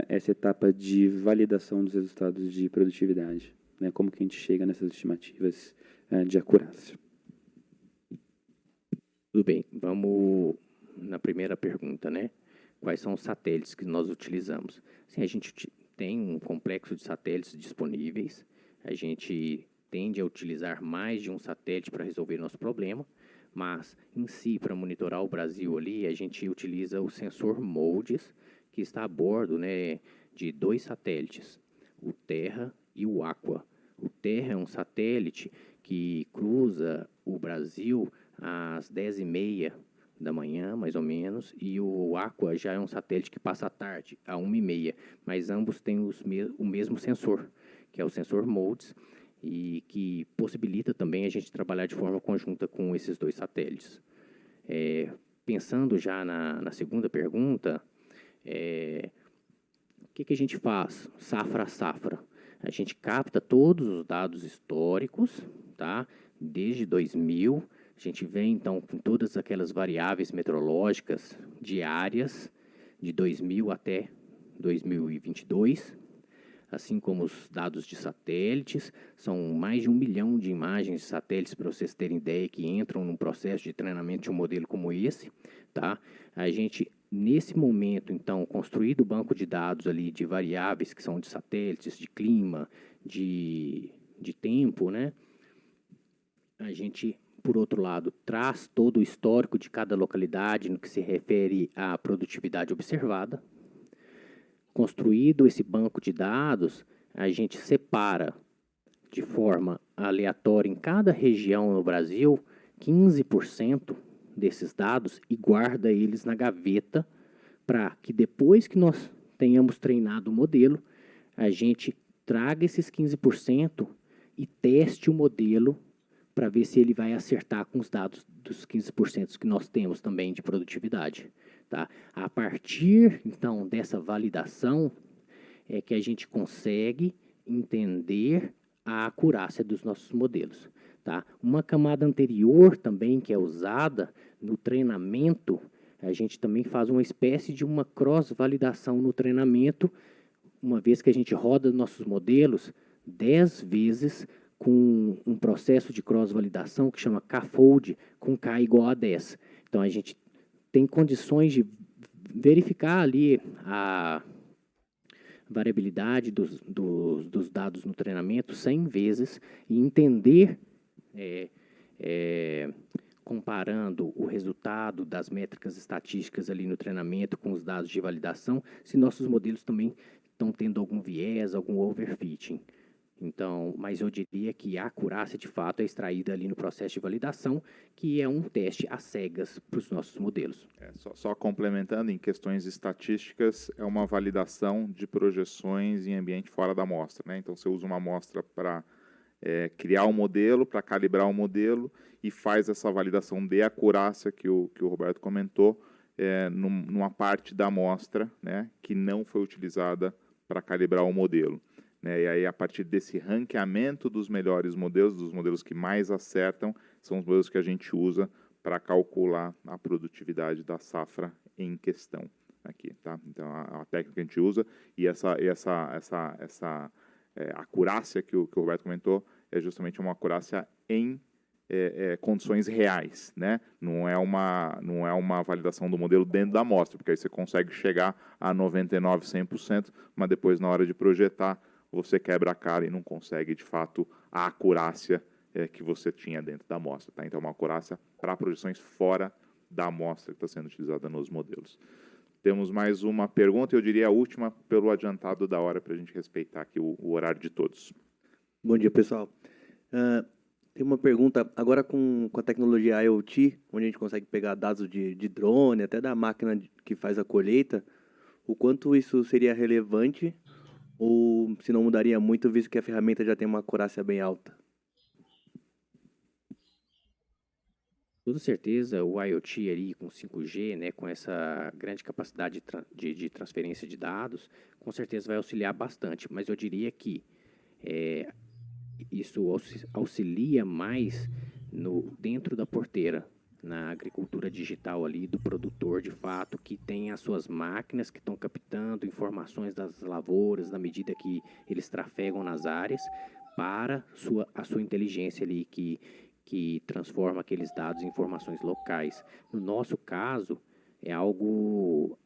essa etapa de validação dos resultados de produtividade, né, como que a gente chega nessas estimativas de acurácia. Tudo bem, vamos na primeira pergunta, né? Quais são os satélites que nós utilizamos? Sim, a gente tem um complexo de satélites disponíveis, a gente tende a utilizar mais de um satélite para resolver nosso problema, mas, em si, para monitorar o Brasil ali, a gente utiliza o sensor MODES, que está a bordo, né, de 2 satélites, o Terra e o Aqua. O Terra é um satélite que cruza o Brasil às 10h30 da manhã, mais ou menos, e o Aqua já é um satélite que passa à tarde, à 1h30, mas ambos têm o mesmo sensor, que é o sensor MODES, e que possibilita também a gente trabalhar de forma conjunta com esses 2 satélites. Pensando já na segunda pergunta, o que a gente faz safra a safra? A gente capta todos os dados históricos, tá? Desde 2000, a gente vem, então, com todas aquelas variáveis meteorológicas diárias, de 2000 até 2022, assim como os dados de satélites. São mais de 1 milhão de imagens de satélites, para vocês terem ideia, que entram num processo de treinamento de um modelo como esse, tá? A gente, nesse momento, então, construído o banco de dados ali de variáveis que são de satélites, de clima, de tempo, né? A gente, por outro lado, traz todo o histórico de cada localidade no que se refere à produtividade observada. Construído esse banco de dados, a gente separa de forma aleatória em cada região no Brasil 15% desses dados e guarda eles na gaveta para que depois que nós tenhamos treinado o modelo, a gente traga esses 15% e teste o modelo para ver se ele vai acertar com os dados dos 15% que nós temos também de produtividade. Tá? A partir, então, dessa validação, é que a gente consegue entender a acurácia dos nossos modelos. Tá? Uma camada anterior também, que é usada no treinamento, a gente também faz uma espécie de uma cross-validação no treinamento, uma vez que a gente roda nossos modelos 10 vezes com um processo de cross-validação que chama K-fold, com K igual a 10. Então, a gente tem condições de verificar ali a variabilidade dos dados no treinamento 100 vezes e entender comparando o resultado das métricas estatísticas ali no treinamento com os dados de validação, se nossos modelos também estão tendo algum viés, algum overfitting. Então, mas eu diria que a acurácia, de fato, é extraída ali no processo de validação, que é um teste às cegas para os nossos modelos. Só complementando, em questões estatísticas, é uma validação de projeções em ambiente fora da amostra, né? Então, você usa uma amostra para criar um modelo, para calibrar um modelo, e faz essa validação de acurácia que o Roberto comentou, numa parte da amostra, né, que não foi utilizada para calibrar o modelo. Né? E aí, a partir desse ranqueamento dos melhores modelos, dos modelos que mais acertam, são os modelos que a gente usa para calcular a produtividade da safra em questão aqui, tá? Então, a técnica que a gente usa e essa acurácia que o Roberto comentou é justamente uma acurácia em condições reais, né? Não é uma validação do modelo dentro da amostra, porque aí você consegue chegar a 99%, 100%, mas depois, na hora de projetar, você quebra a cara e não consegue, de fato, a acurácia que você tinha dentro da amostra. Tá? Então, é uma acurácia para projeções fora da amostra que está sendo utilizada nos modelos. Temos mais uma pergunta, eu diria a última, pelo adiantado da hora, para a gente respeitar aqui o horário de todos. Bom dia, pessoal. Tem uma pergunta, agora com a tecnologia IoT, onde a gente consegue pegar dados de drone, até da máquina que faz a colheita, o quanto isso seria relevante ou se não mudaria muito, visto que a ferramenta já tem uma acurácia bem alta? Com certeza, o IoT ali com 5G, né, com essa grande capacidade de transferência de dados, com certeza vai auxiliar bastante, mas eu diria que isso auxilia mais dentro da porteira, na agricultura digital ali do produtor, de fato, que tem as suas máquinas que estão captando informações das lavouras na medida que eles trafegam nas áreas para a sua inteligência ali que transforma aqueles dados em informações locais. No nosso caso, é algo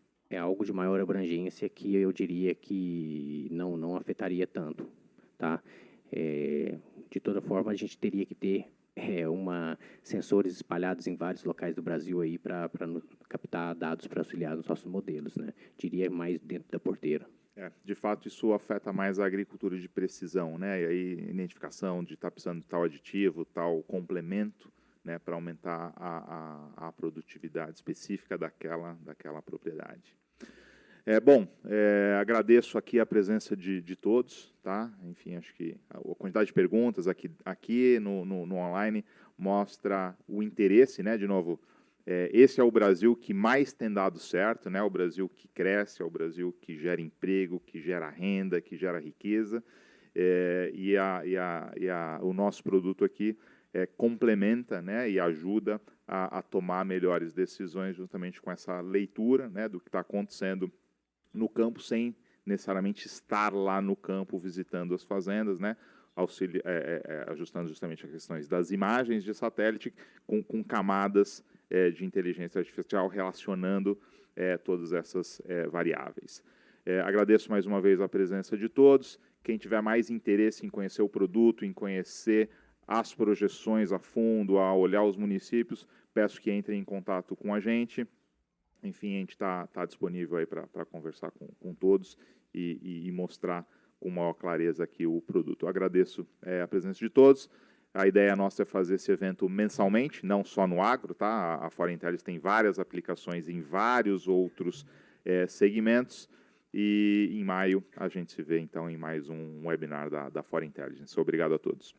de maior abrangência que eu diria que não afetaria tanto, tá? De toda forma, a gente teria que ter sensores espalhados em vários locais do Brasil aí para captar dados para auxiliar nos nossos modelos, né? Diria mais dentro da porteira. De fato, isso afeta mais a agricultura de precisão, né? E aí, identificação de estar precisando de tal aditivo, tal complemento, né? Para aumentar a produtividade específica daquela propriedade. Agradeço aqui a presença de todos, tá? Enfim, acho que a quantidade de perguntas aqui no online mostra o interesse, né? De novo, esse é o Brasil que mais tem dado certo, né? O Brasil que cresce, é o Brasil que gera emprego, que gera renda, que gera riqueza, o nosso produto aqui complementa, né? E ajuda a tomar melhores decisões justamente com essa leitura, né? Do que está acontecendo no campo, sem necessariamente estar lá no campo visitando as fazendas, né? Ajustando justamente as questões das imagens de satélite com camadas de inteligência artificial relacionando todas essas variáveis. Agradeço mais uma vez a presença de todos. Quem tiver mais interesse em conhecer o produto, em conhecer as projeções a fundo, a olhar os municípios, peço que entrem em contato com a gente. Enfim, a gente está disponível aí para conversar com todos e mostrar com maior clareza aqui o produto. Eu agradeço a presença de todos. A ideia nossa é fazer esse evento mensalmente, não só no agro, tá? A Fora Intelligence tem várias aplicações em vários outros segmentos. E em maio a gente se vê, então, em mais um webinar da Fora Intelligence. Obrigado a todos.